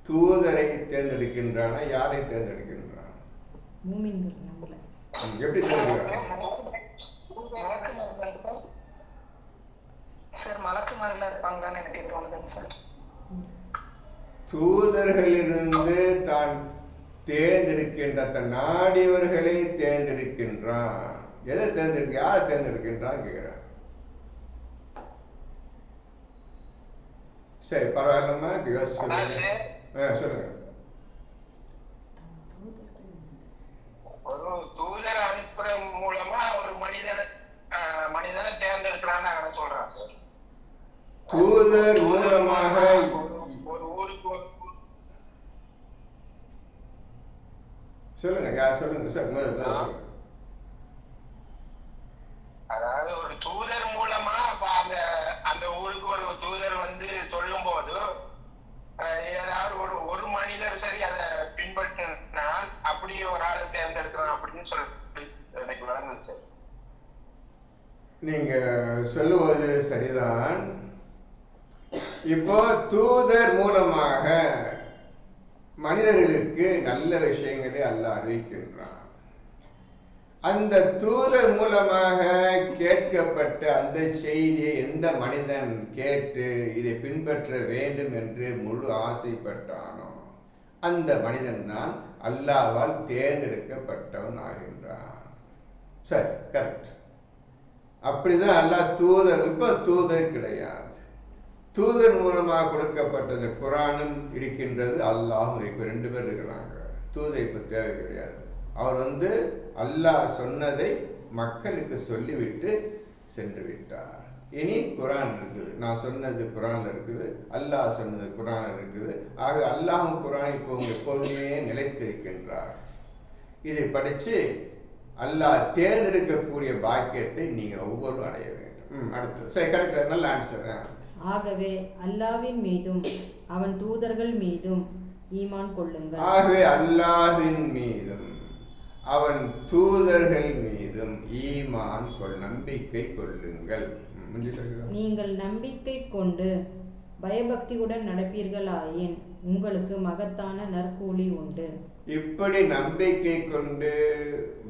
தூதரை தேர்ந்தெடுக்கின்றானா? யாரை தேர்ந்தெடுக்கின்றான்? மூமின்கள் நம்மள. எப்படி தேர்ந்தெடுக்கிறான்? தூதர்களிலிருந்து தான் தேர்ந்தெடுக்கின்ற, தன் நாடியவர்களை தேர்ந்தெடுக்கின்றான். எதை தேர்ந்தெடுக்க, யாரை தேர்ந்தெடுக்கின்றான் கேட்கிறான். சரி, பரவாயில்லம்மா, யோசிச்சு சொல்லுங்க. சொல்லுங்க. ஒரு தூதர் அனுப்புற மூலமா ஒரு மனிதனை தேர்ந்தெடுக்கிறான்னு சொல்றான் சார். தூதர் மூலமாக ஒரு ஊருக்கு சொல்லுங்க. யார் சொல்லுங்க சார், சொல்லுங்க. அதாவது ஒரு தூதர் மூலமா அந்த அந்த ஊருக்கு ஒரு தூதர் வந்து சொல்லும் போது ஏதாவது ஒரு மனிதர் சரி அதை பின்பற்றினால் அப்படியே ஒரு ஆளை தேர்ந்தெடுக்கிறான் அப்படின்னு சொல்லி எனக்கு வழங்குது சார். நீங்க சொல்லுவது சரிதான். இப்போ தூதர் மூலமாக மனிதர்களுக்கு நல்ல விஷயங்களை அல்லாஹ் அறிவிக்கின்றான். அந்த தூதர் மூலமாக கேட்கப்பட்ட அந்த செய்தியை எந்த மனிதன் கேட்டு இதை பின்பற்ற வேண்டும் என்று முழு ஆசைப்பட்டானோ அந்த மனிதன் தான் அல்லாஹ்வால் தேர்ந்தெடுக்கப்பட்டவன் ஆகின்றான். சரி, கரெக்ட். அப்படிதான் அல்லாஹ் தூதர். இப்போ தூதர் கிடையாது. தூதர் மூலமாக கொடுக்கப்பட்டது குரானும் இருக்கின்றது, அல்லாஹும். இப்போ 2 பேர் இருக்கிறாங்க. தூதர் இப்போ தேவை கிடையாது. அவர் வந்து அல்லாஹ் சொன்னதை மக்களுக்கு சொல்லிவிட்டு சென்று விட்டார். இனி குரான் இருக்குது. நான் சொன்னது குரான்ல இருக்குது, அல்லாஹ் சொன்னது குரான் இருக்குது. ஆக அல்லாஹும் குரான் இப்போ எப்போதுமே நிலைத்திருக்கின்றார். இதை படித்து அல்லாஹ் தேர்ந்தெடுக்கக்கூடிய பாக்கியத்தை நீங்க ஒவ்வொருவரும் அடைய வேண்டும். அடுத்து சரி, கரெக்ட், நல்ல ஆன்சர். ஆகவே அல்லாஹ்வின் மீதும் அவன் தூதர்கள் மீதும் ஈமான் கொள்ளுங்கள். ஆகவே அல்லாஹ்வின் மீதும் அவன் தூதர்கள் மீதும் ஈமான் நம்பிக்கை கொள்ளுங்கள். நீங்கள் நம்பிக்கை கொண்டு பயபக்தியுடன் நடப்பீர்களாயின் உங்களுக்கு மகத்தான நற்கூலி உண்டு. இப்படி நம்பிக்கை கொண்டு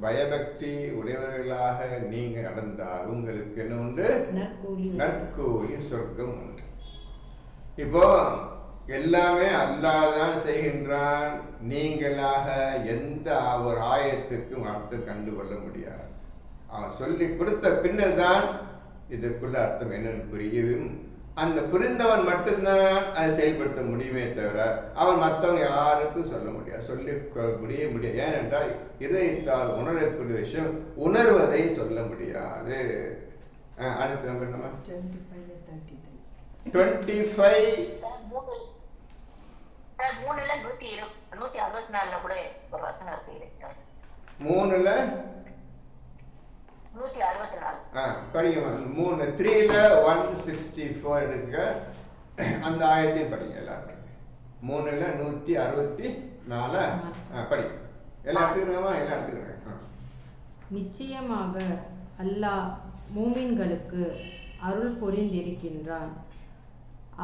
பயபக்தி உடையவர்களாக நீங்க நடந்தால் உங்களுக்கு என்ன உண்டு? நற்கூலி, சொர்க்கம் உண்டு. இப்போ எல்லாமே அல்லாஹ் தான் செய்கின்றான். நீங்களாக எந்த ஒரு ஆயத்துக்கும் அர்த்தம் கண்டுகொள்ள முடியாது. அவன் சொல்லி கொடுத்த பின்னர் தான் இதற்குள்ள அர்த்தம் என்னன்னு புரியவும், அந்த புரிந்தவன் மட்டும்தான் அதை செயல்படுத்த முடியுமே தவிர அவன் மற்றவங்க யாருக்கும் சொல்ல முடியாது, சொல்லி முடியாது. ஏனென்றால் இதயத்தால் உணரக்கூடிய விஷயம் உணர்வதை சொல்ல முடியாது. அடுத்த நம்பர் நம்ம 25 படிங்க. 3ல 164 எடுக்க அந்த ஆயத்தையும் படிங்க. எல்லாரும் 3ல 164 படிங்க. எல்லாம் எடுத்துக்கிறோமா? எல்லாம் எடுத்துக்கிறேன். நிச்சயமாக அல்லாஹ் மூமின்களுக்கு அருள் புரிந்திருக்கின்றான்.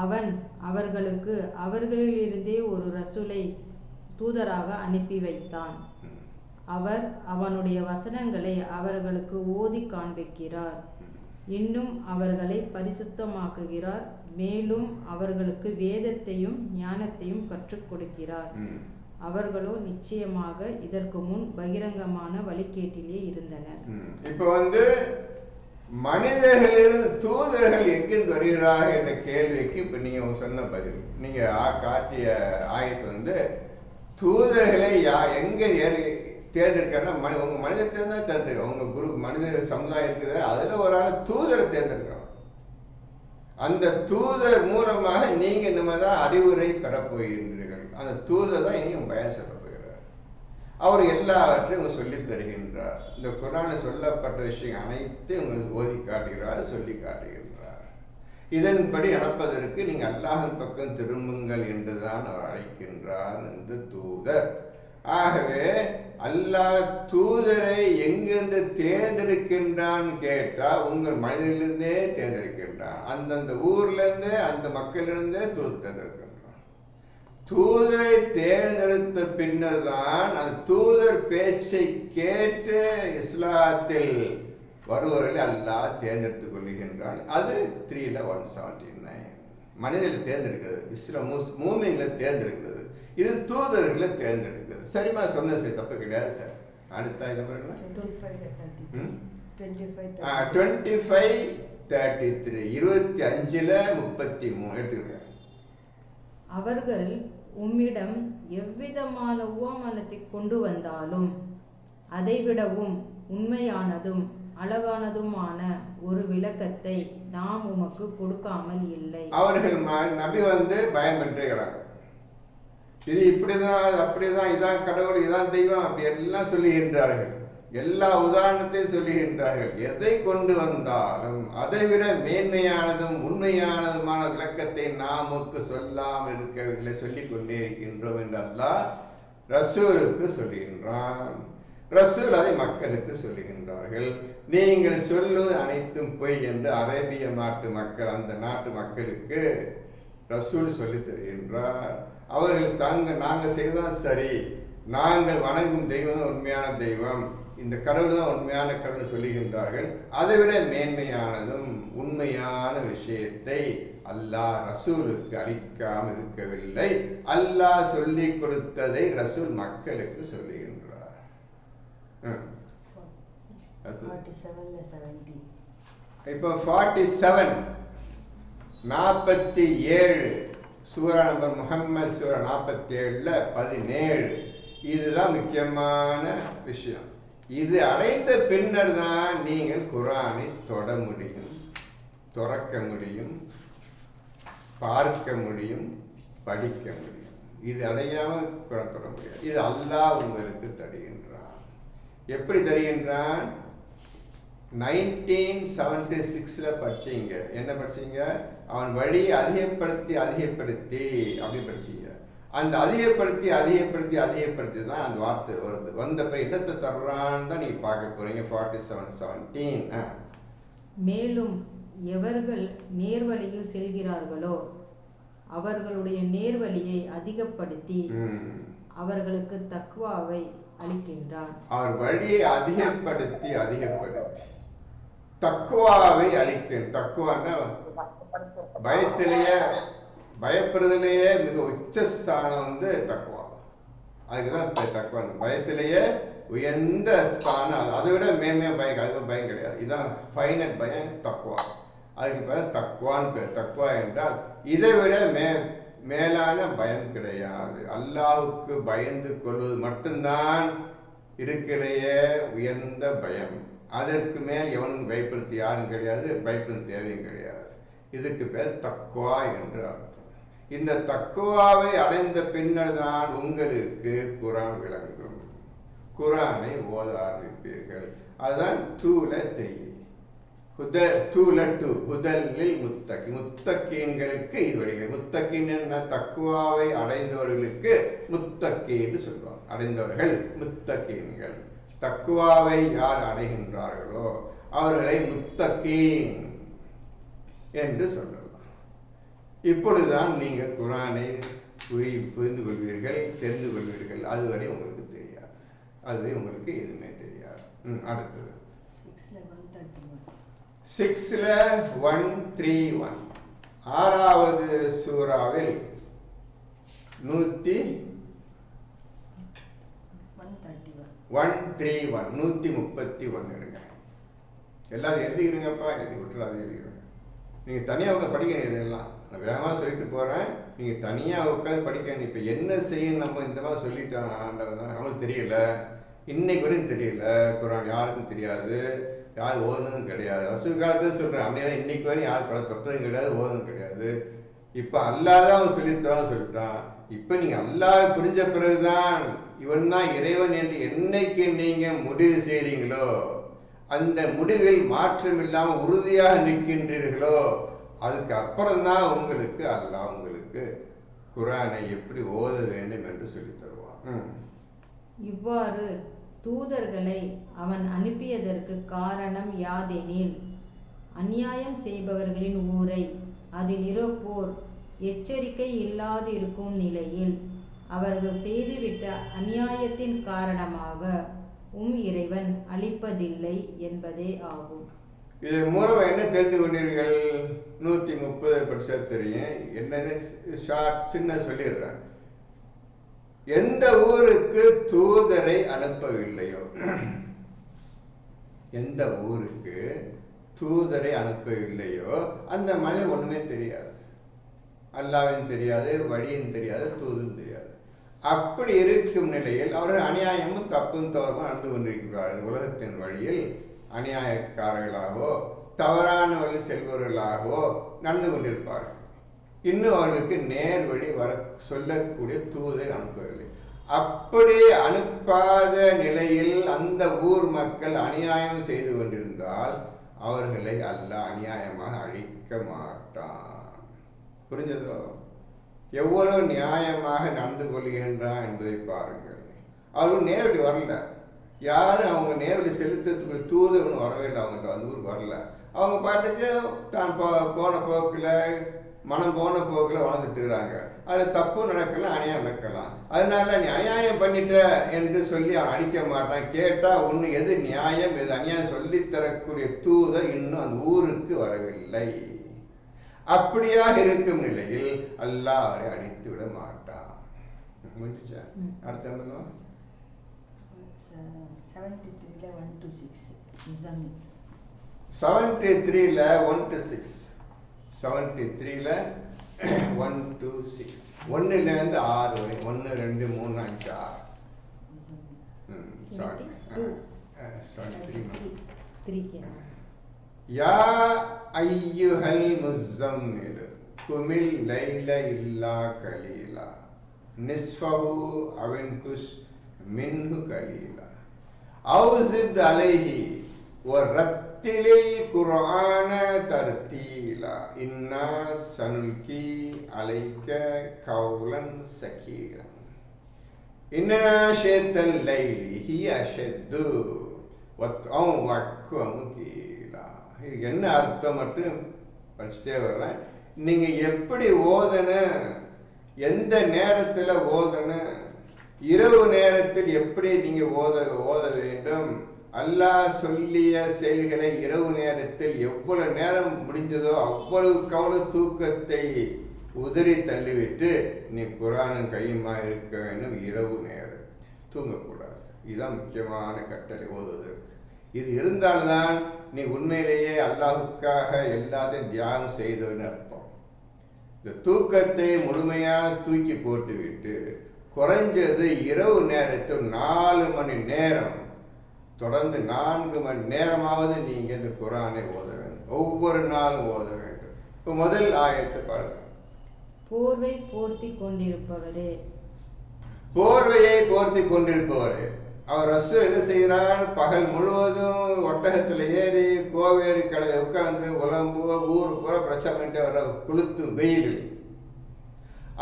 அவன் அவர்களுக்கு அவர்களிலிருந்தே ஒரு ரசூலை தூதராக அனுப்பி வைத்தான். அவர் அவனுடைய வசனங்களை அவர்களுக்கு ஓதி காண்பிக்கிறார். இன்னும் அவர்களை பரிசுத்தமாக்குகிறார். மேலும் அவர்களுக்கு வேதத்தையும் ஞானத்தையும் கற்றுக் கொடுக்கிறார். அவர்களோ நிச்சயமாக இதற்கு முன் பகிரங்கமான வழிகேட்டிலே இருந்தனர். இப்போ மனிதர்களிலிருந்து தூதர்கள் எங்கிருந்து வருகிறார்கள் என்ற கேள்விக்கு இப்போ நீங்க சொன்ன பதில், நீங்க காட்டிய ஆயத்து தூதர்களை எங்க தேர்ந்தெடுக்கிறா? உங்க மனிதர்கிட்ட தான் தேர்ந்தெடுக்க. உங்க குரு மனித சமுதாயம் இருக்குது, அதுல ஒரு ஆள் தூதரை தேர்ந்தெடுக்கிறோம். அந்த தூதர் மூலமாக நீங்க இனிமேதான் அறிவுரை பெற போகின்றீர்கள். அந்த தூதர் தான் இனி பயன் சொல்ல போகிறார். அவர் எல்லாவற்றையும் உங்களுக்கு சொல்லி தருகின்றார். இந்த குர்ஆனில் சொல்லப்பட்ட விஷயம் அனைத்தையும் உங்களுக்கு ஓதி காட்டுகிறார், சொல்லி காட்டுகின்றார். இதன்படி நடப்பதற்கு நீங்கள் அல்லாஹ்வின் பக்கம் திரும்புங்கள் என்றுதான் அவர் அழைக்கின்றார் இந்த தூதர். ஆகவே அல்லாஹ் தூதரை எங்கிருந்து தேர்ந்தெடுக்கின்றான்னு கேட்டால் உங்கள் மனிதனிலிருந்தே தேர்ந்தெடுக்கின்றான். அந்தந்த ஊர்லேருந்தே அந்த மக்களிலிருந்தே தூதர் தேர்ந்தெடுக்கின்றான். தூதரை தேர்ந்தெடுத்த பின்னர் தான் அந்த தூதர் பேச்சை கேட்டு இஸ்லாத்தில் வருவர்களை அல்லாஹ் தேர்ந்தெடுத்துக் கொள்கின்றான். அது 3:179 மனிதர்களை தேர்ந்தெடுக்கிறது, இஸ்லாம் மூமின்களை தேர்ந்தெடுக்கிறது, இது தூதர்களை தேர்ந்தெடுக்கிறது. சரிமா சொன்ன சரி, தப்பு கிடையாது சார். அடுத்த என்ன பாருங்க, 25:33 25:33 எடுத்துக்கிறேன். அவர்கள் உம்மிடம் எவ்விதமான உவமானத்தை கொண்டு வந்தாலும் அதைவிடவும் உண்மையானதும் அழகானதுமான ஒரு விளக்கத்தை நாம் உமக்கு கொடுக்காமல் இல்லை. அவர்கள் நபி பயம் பெற்றுகிறாங்க. இது இப்படிதான், அது அப்படிதான், இதான் கடவுள், இதான் தெய்வம், அப்படி எல்லாம் சொல்லுகின்றார்கள். எல்லா உதாரணத்தையும் சொல்லுகின்றார்கள். எதை கொண்டு வந்தாலும் அதைவிட மேன்மையானதும் உண்மையானதுமான விளக்கத்தை நாமுக்கு சொல்லாமல் இருக்கவில்லை, சொல்லிக் கொண்டே இருக்கின்றோம் என்று அல்லாஹ் ரசூலுக்கு சொல்லுகின்றான். ரசூல் அதை மக்களுக்கு சொல்லுகின்றார்கள். நீங்கள் சொல்லுவது அனைத்தும் பொய் என்று அரேபிய நாட்டு மக்கள், அந்த நாட்டு மக்களுக்கு ரசூல் சொல்லி தருகின்றார். அவர்கள் நாங்கள் செய்வதுதான் சரி, நாங்கள் வணங்கும் தெய்வம் தான் உண்மையான தெய்வம், இந்த கடவுள் தான் உண்மையான கடவுள் சொல்லுகின்றார்கள். அதைவிட மேன்மையானதும் உண்மையான விஷயத்தை அல்லாஹ் ரசூலுக்கு அளிக்காமல் இருக்கவில்லை. அல்லாஹ் சொல்லி கொடுத்ததை ரசூல் மக்களுக்கு சொல்லுகின்றார். 47 இப்போ 47 47 சூரா நம்பர் முஹம்மது சூரா 47:17 இதுதான் முக்கியமான விஷயம். இது அடைந்த பின்னர் தான் நீங்கள் குர்ஆனை தொட முடியும், துறக்க முடியும், பார்க்க முடியும், படிக்க முடியும். இது அடையாமல் குர்ஆன் தொட முடியாது. இது அல்லாஹ் உங்களுக்கு தருகின்றான். எப்படி தருகின்றான்? 1976 படிச்சீங்க. என்ன படிச்சீங்க? அவன் வழியை அதிகப்படுத்தி அதிகப்படுத்தி அப்படி படிச்சீங்க. அந்த அதிகப்படுத்தி அதிகப்படுத்தி அதிகப்படுத்தி தான் அந்த வார்த்தை வருது. வந்தப்ப இடத்தை தர்றான்னு தான் நீங்க பார்க்க போறீங்க. 47:17 மேலும் எவர்கள் நேர்வழியில் செல்கிறார்களோ அவர்களுடைய நேர்வழியை அதிகப்படுத்தி அவர்களுக்கு தக்வாவை அளிக்கின்றான். அவர் வழியை அதிகப்படுத்தி அதிகப்படுத்தி தக்குவாவை அளிக்கின்ற. தக்குவான்னா பயப்படுறதுலேயே மிக உச்சஸ்தானம் தக்குவா. அதுக்குதான் தக்குவா. பயத்திலேயே உயர்ந்த ஸ்தானம், அதை விட மேன்மையா பயம், அதுக்கு பயம் கிடையாது. இதுதான் ஃபைனல் பயம், தக்குவா. அதுக்கு பேர் தக்குவான்னு பேர். தக்குவா என்றால் இதை விட மேலான பயம் கிடையாது. அல்லாஹ்வுக்கு பயந்து கொள்வது மட்டும்தான் இருக்கிறையே உயர்ந்த பயம். அதற்கு மேல் எவனுக்கு பயப்படுத்தி யாரும் கிடையாது, பயப்படும் தேவையும் கிடையாது. இதுக்கு பேர் தக்குவா என்று அர்த்தம். இந்த தக்குவாவை அடைந்த பின்னர் தான் உங்களுக்கு குர்ஆன் விளங்கும். குர்ஆனை ஓத ஆரம்பிப்பீர்கள். அதுதான் 2:3 2:2 ஹுதல்லில் முத்தகி, முத்தகீன்களுக்கு இது வழிகள். முத்தகீன் என்ன? தக்குவாவை அடைந்தவர்களுக்கு முத்தகி என்று சொல்வாங்க. அடைந்தவர்கள் முத்தகீன்கள். தக்குவாவை யார் அடைகின்றார்களோ அவர்களை முத்தகீன் என்று சொல்லலாம். இப்பொழுதுதான் நீங்கள் குர்ஆனை புரிந்து கொள்வீர்கள், தெரிந்து கொள்வீர்கள். அதுவரை உங்களுக்கு தெரியாது, அதுவரை உங்களுக்கு எதுவுமே தெரியாது. அடுத்தது 6:131 6வது சூராவில் 131 எடுங்க. எல்லாரும் எழுதிக்கிறீங்கப்பா, எழுதி விட்டுறாது, எழுதிக்கிறேன். நீங்கள் தனியாக உட்காந்து படிக்கணும். இதெல்லாம் நான் வேகமாக சொல்லிட்டு போகிறேன், நீங்கள் தனியாக உட்காந்து படிக்கணும். இப்போ என்ன செய்யணும் நம்ம இந்த மாதிரி சொல்லிட்டோம், ஆண்டவன் நம்மளுக்கு தெரியல, இன்னைக்கு வரையும் தெரியல. குர்ஆன் யாருக்கும் தெரியாது, யார் ஓதுனதும் கிடையாது. ரசூல் காலத்தை சொல்கிறேன், அப்படின்னா இன்னைக்கு வரையும் யார் தொட்டதும் கிடையாது, ஓதுனதும் கிடையாது. இப்போ அல்லாதான் அவன் சொல்லித்தரான்னு சொல்லிட்டான். இப்போ நீங்கள் அல்லாஹ் புரிஞ்ச பிறகுதான் இவன் தான் இறைவன் என்று என்னைக்கு நீங்கள் முடிவு செய்கிறீங்களோ, அந்த முடிவில் மாற்றம் இல்லாமல் உறுதியாக நிற்கின்றீர்களோ, அதுக்கு அப்புறம்தான் உங்களுக்கு அல்லாஹ் உங்களுக்கு குர்ஆனை எப்படி ஓத வேண்டும் என்று சொல்லித் தருவான். இவ்வாறு தூதர்களை அவன் அனுப்பியதற்கு காரணம் யாதெனில், அநியாயம் செய்பவர்களின் ஊரை அதில் இருப்போர் எச்சரிக்கை இல்லாது இருக்கும் நிலையில் அவர்கள் செய்துவிட்ட அநியாயத்தின் காரணமாக இறைவன் அளிப்பதில்லை என்பதே ஆகும். இதன் மூலம் என்ன தெரிந்து கொண்டீர்கள்? 130 பட்சம் தெரியும். என்னது ஷார்ட் சின்ன சொல்லிடுறேன். எந்த ஊருக்கு தூதரை அனுப்பவில்லையோ, எந்த ஊருக்கு தூதரை அனுப்பவில்லையோ அந்த மலை ஒண்ணுமே தெரியாது. அல்லாஹ்வும் தெரியாது, வழியும் தெரியாது, தூதும் தெரியாது. அப்படி இருக்கும் நிலையில் அவர்கள் அநியாயமும் தப்பும் தவறும் நடந்து கொண்டிருக்கிறார்கள். உலகத்தின் வழியில் அநியாயக்காரர்களாகவோ தவறான வழி செல்பவர்களாகவோ நடந்து கொண்டிருப்பார்கள். இன்னும் அவர்களுக்கு நேர் வழி வர சொல்லக்கூடிய தூதை அனுப்பவில்லை. அப்படி அனுப்பாத நிலையில் அந்த ஊர் மக்கள் அநியாயம் செய்து கொண்டிருந்தால் அவர்களை அல்லாஹ் அநியாயமாக அழிக்க மாட்டான். புரிஞ்சதோ? எவ்வளவு நியாயமாக நடந்து கொள்கின்றான் என்பதை பாருங்கள். அவர்கள் நேரடி வரல, யாரும் அவங்க நேரடி செலுத்துறதுக்கு தூது ஒன்று வரவே இல்லை. அவங்கள்ட்ட அந்த ஊருக்கு வரல. அவங்க பாட்டுக்கு தான் போன போக்கில் மனம் போன போக்கில் வாழ்ந்துட்டு இருக்கிறாங்க. அதில் தப்பு நடக்கலாம், அநியாயம் நடக்கலாம். அதனால நீ அநியாயம் பண்ணிட்ட என்று சொல்லி அவன் அடிக்க மாட்டான். கேட்டால் ஒன்று எது நியாயம் எது அநியாயம் சொல்லித்தரக்கூடிய தூதர் இன்னும் அந்த ஊருக்கு வரவில்லை. அப்படியாக இருக்கும் நிலையில் அல்லாஹ் அவரை அடித்து விட மாட்டான். முடிஞ்சா அடுத்த 73ல 1 to 6 73ல 1 to 6 73ல 1 to 6 1லேருந்து 6 வரை 1 2 3 5 6 யா ஐயுஹல் முஸம்மில் குமில் லைல இல்லா கலீலா நிஸ்ஃபஹு அவன்குஷ் மின்ஹு கலீலா அவ்ஸித் அலைஹி வரத்திலில் குர்ஆன தர்தீலா இன்னா சனுல்கி அலைக கௌலன் ஸகீலன் இன்ன ஷைத்தல் லைலி ஹிய அஷத்து வத்அம் வக்வமுகி. இதுக்கு என்ன அர்த்தம் மட்டும் படிச்சுட்டே வர்றேன். நீங்கள் எப்படி ஓதணும், எந்த நேரத்தில் ஓதணும், இரவு நேரத்தில் எப்படி நீங்கள் ஓத வேண்டும், அல்லாஹ் சொல்லிய செயல்களை இரவு நேரத்தில் எவ்வளவு நேரம் முடிஞ்சதோ அவ்வளவு தூக்கத்தை உதறி தள்ளிவிட்டு நீ குர்ஆனும் கையுமா இருக்க வேண்டும். இரவு நேரம் தூங்கக்கூடாது. இதுதான் முக்கியமான கட்டளை ஓதுவதற்கு. இது இருந்தால்தான் நீ உண்மையிலேயே அல்லாஹுக்காக எல்லாத்தையும் தியாகம் செய்தோன்னு அர்த்தம். இந்த தூக்கத்தை முழுமையாக தூக்கி போட்டுவிட்டு குறைஞ்சது இரவு நேரத்தில் 4 மணி நேரம் தொடர்ந்து 4 மணி நேரமாவது நீங்கள் இந்த குர்ஆனை ஓத வேண்டும். ஒவ்வொரு நாளும் ஓத வேண்டும். இப்போ முதல் ஆயத்தை பாருங்க. போர்வை போர்த்தி கொண்டிருப்பவரே, போர்வையை போர்த்தி கொண்டிருப்பவரே. அவர் ரசூல் என்ன செய்கிறார்? பகல் முழுவதும் ஒட்டகத்தில் ஏறி கோவேரி கழுதை உட்கார்ந்து உலம்பு ஊர் பூரா பிரச்சாரம் பண்ணிட்டு வர குளுத்து வெயிலில்,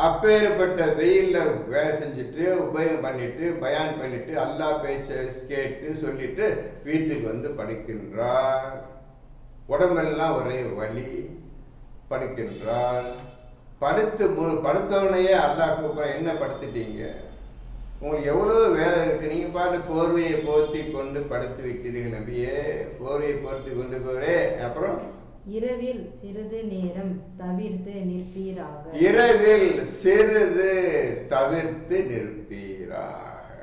அப்பேற்பட்ட வெயிலில் வேலை செஞ்சுட்டு உபயம் பண்ணிட்டு பயான் பண்ணிட்டு அல்லாஹ் பேச்சை கேட்டு சொல்லிட்டு வீட்டுக்கு வந்து படுக்கின்றார். உடம்பெல்லாம் ஒரே வலி. படுக்கின்றார். படுத்தோடனேயே அல்லாஹ் கூப்பிட, என்ன படுத்துட்டீங்க, உங்களுக்கு எவ்வளோ வேலை இருக்குது, நீங்கள் பாட்டு போர்வையை போர்த்தி கொண்டு படுத்து விட்டீர்கள் நபியே, போர்வையை போர்த்தி கொண்டு போறே. அப்புறம் இரவில் சிறிது நேரம் தவிர்த்து நிற்பீராக. இரவில் சிறிது தவிர்த்து நிற்பீராக.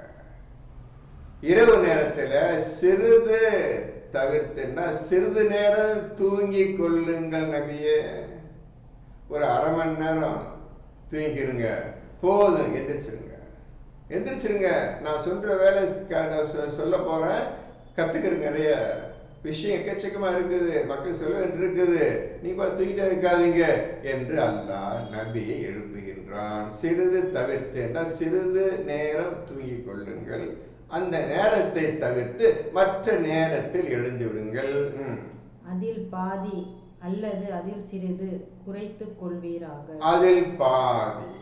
இரவு நேரத்தில் சிறிது தவிர்த்துன்னா சிறிது நேரம் தூங்கி கொள்ளுங்கள் நபியே. ஒரு அரை மணி நேரம் தூங்கிடுங்க போதும். எந்திரிச்சிருங்க. நான் சொல்ற வேலை சொல்ல போறேன், கத்துக்கிறேங்க நிறைய. விஷயம் எக்கச்சக்கமா இருக்குது, மக்கள் சொல்ல வேண்டியிருக்குது, நீ தூக்கிட்டே இருக்காதீங்க என்று அல்லாஹ் நபியை எழுப்புகின்றான். சிறிது தவிர்த்து என்றால் சிறிது நேரம் தூங்கிக் கொள்ளுங்கள், அந்த நேரத்தை தவிர்த்து மற்ற நேரத்தில் எழுந்து விடுங்கள். அதில் பாதி அல்லது அதில் சிறிது குறைத்துக் கொள்வீராக. அதில் பாதி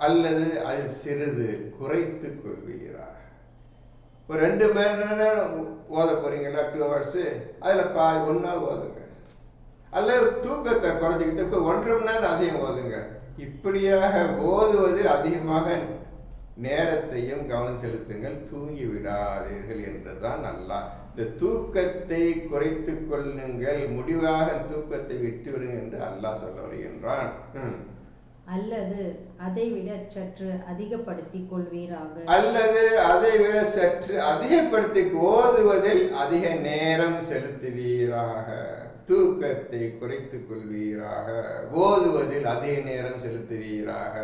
அல்லது அதில் சிறிது குறைத்துக் கொள்வீராக. ஒரு 2 மணி நேரம் ஓத போறீங்களா, 2 hours, அதில் பாதி 1 hour ஓதுங்க. அல்லது தூக்கத்தை குறைச்சிக்கிட்டு 1.5 மணி நேரம் அதிகம் ஓதுங்க. இப்படியாக ஓதுவதில் அதிகமாக நேரத்தையும் கவனம் செலுத்துங்கள், தூங்கி விடாதீர்கள் என்றுதான் அல்லாஹ். இந்த தூக்கத்தை குறைத்து கொள்ளுங்கள், முடிவாக தூக்கத்தை விட்டுவிடுங்க என்று அல்லாஹ் சொல்ல வருகின்றான். அல்லது அதை விட சற்று அதிகப்படுத்திக் கொள்வீராக. அல்லது அதை விட சற்று அதிகப்படுத்தி ஓதுவதில் அதிக நேரம் செலுத்துவீராக. தூக்கத்தை குறைத்துக் கொள்வீராக, ஓதுவதில் அதிக நேரம் செலுத்துவீராக.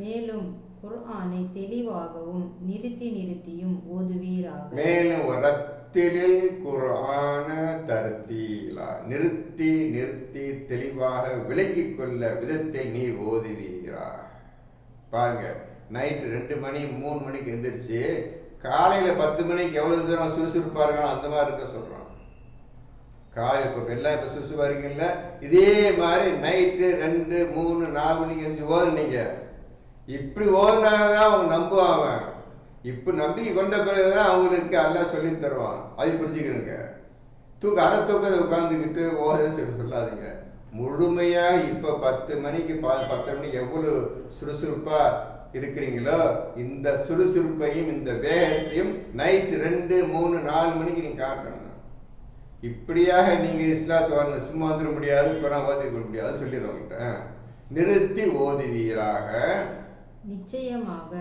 மேலும் குர்ஆனை தெளிவாகவும் நிறுத்தியும் ஓதுவீராக. மேலும் ரத்திலில் குர்ஆன தர்தீலா, நிறுத்தி தெளிவாக விளங்கிக் கொள்ள விதத்தில் நீ ஓதுவீராக. பாருங்க, நைட்டு 2 மணி 3 மணிக்கு எந்திரிச்சு காலையில 10 மணிக்கு எவ்வளவு தூரம் சுறுசுறுப்பா இருக்கணும் அந்த மாதிரி இருக்க சொல்றான். காலையில் இப்போ எல்லாம் இப்போ சுறுசுறுப்பா இருக்கீங்கல்ல, இதே மாதிரி நைட்டு 2, 3, 4 மணிக்கு எந்திரிச்சு ஓதுனீங்க. இப்படி ஓதுனாதான் அவங்க நம்புவாங்க. இப்ப நம்பிக்கை கொண்ட பிறகுதான் அவங்களுக்கு எல்லாம் சொல்லி தருவான். அதை புரிஞ்சுக்கிறேங்க. அரை தூக்கத்தை உட்காந்துக்கிட்டு ஓதுன்னு சொல்லாதீங்க. முழுமையா இப்ப 10 மணிக்கு 10 மணிக்கு எவ்வளவு சுறுசுறுப்பா இருக்கிறீங்களோ, இந்த சுறுசுறுப்பையும் இந்த வேகத்தையும் நைட்டு 2, 3, 4 மணிக்கு நீங்க காட்டணும். இப்படியாக நீங்க இஸ்லாத்து வரணும். சும்மா வந்துட முடியாது, குரான் ஓதிக்க முடியாது சொல்லிடுறவங்கள்ட்ட. நிறுத்தி ஓதுவீராக. நிச்சயமாக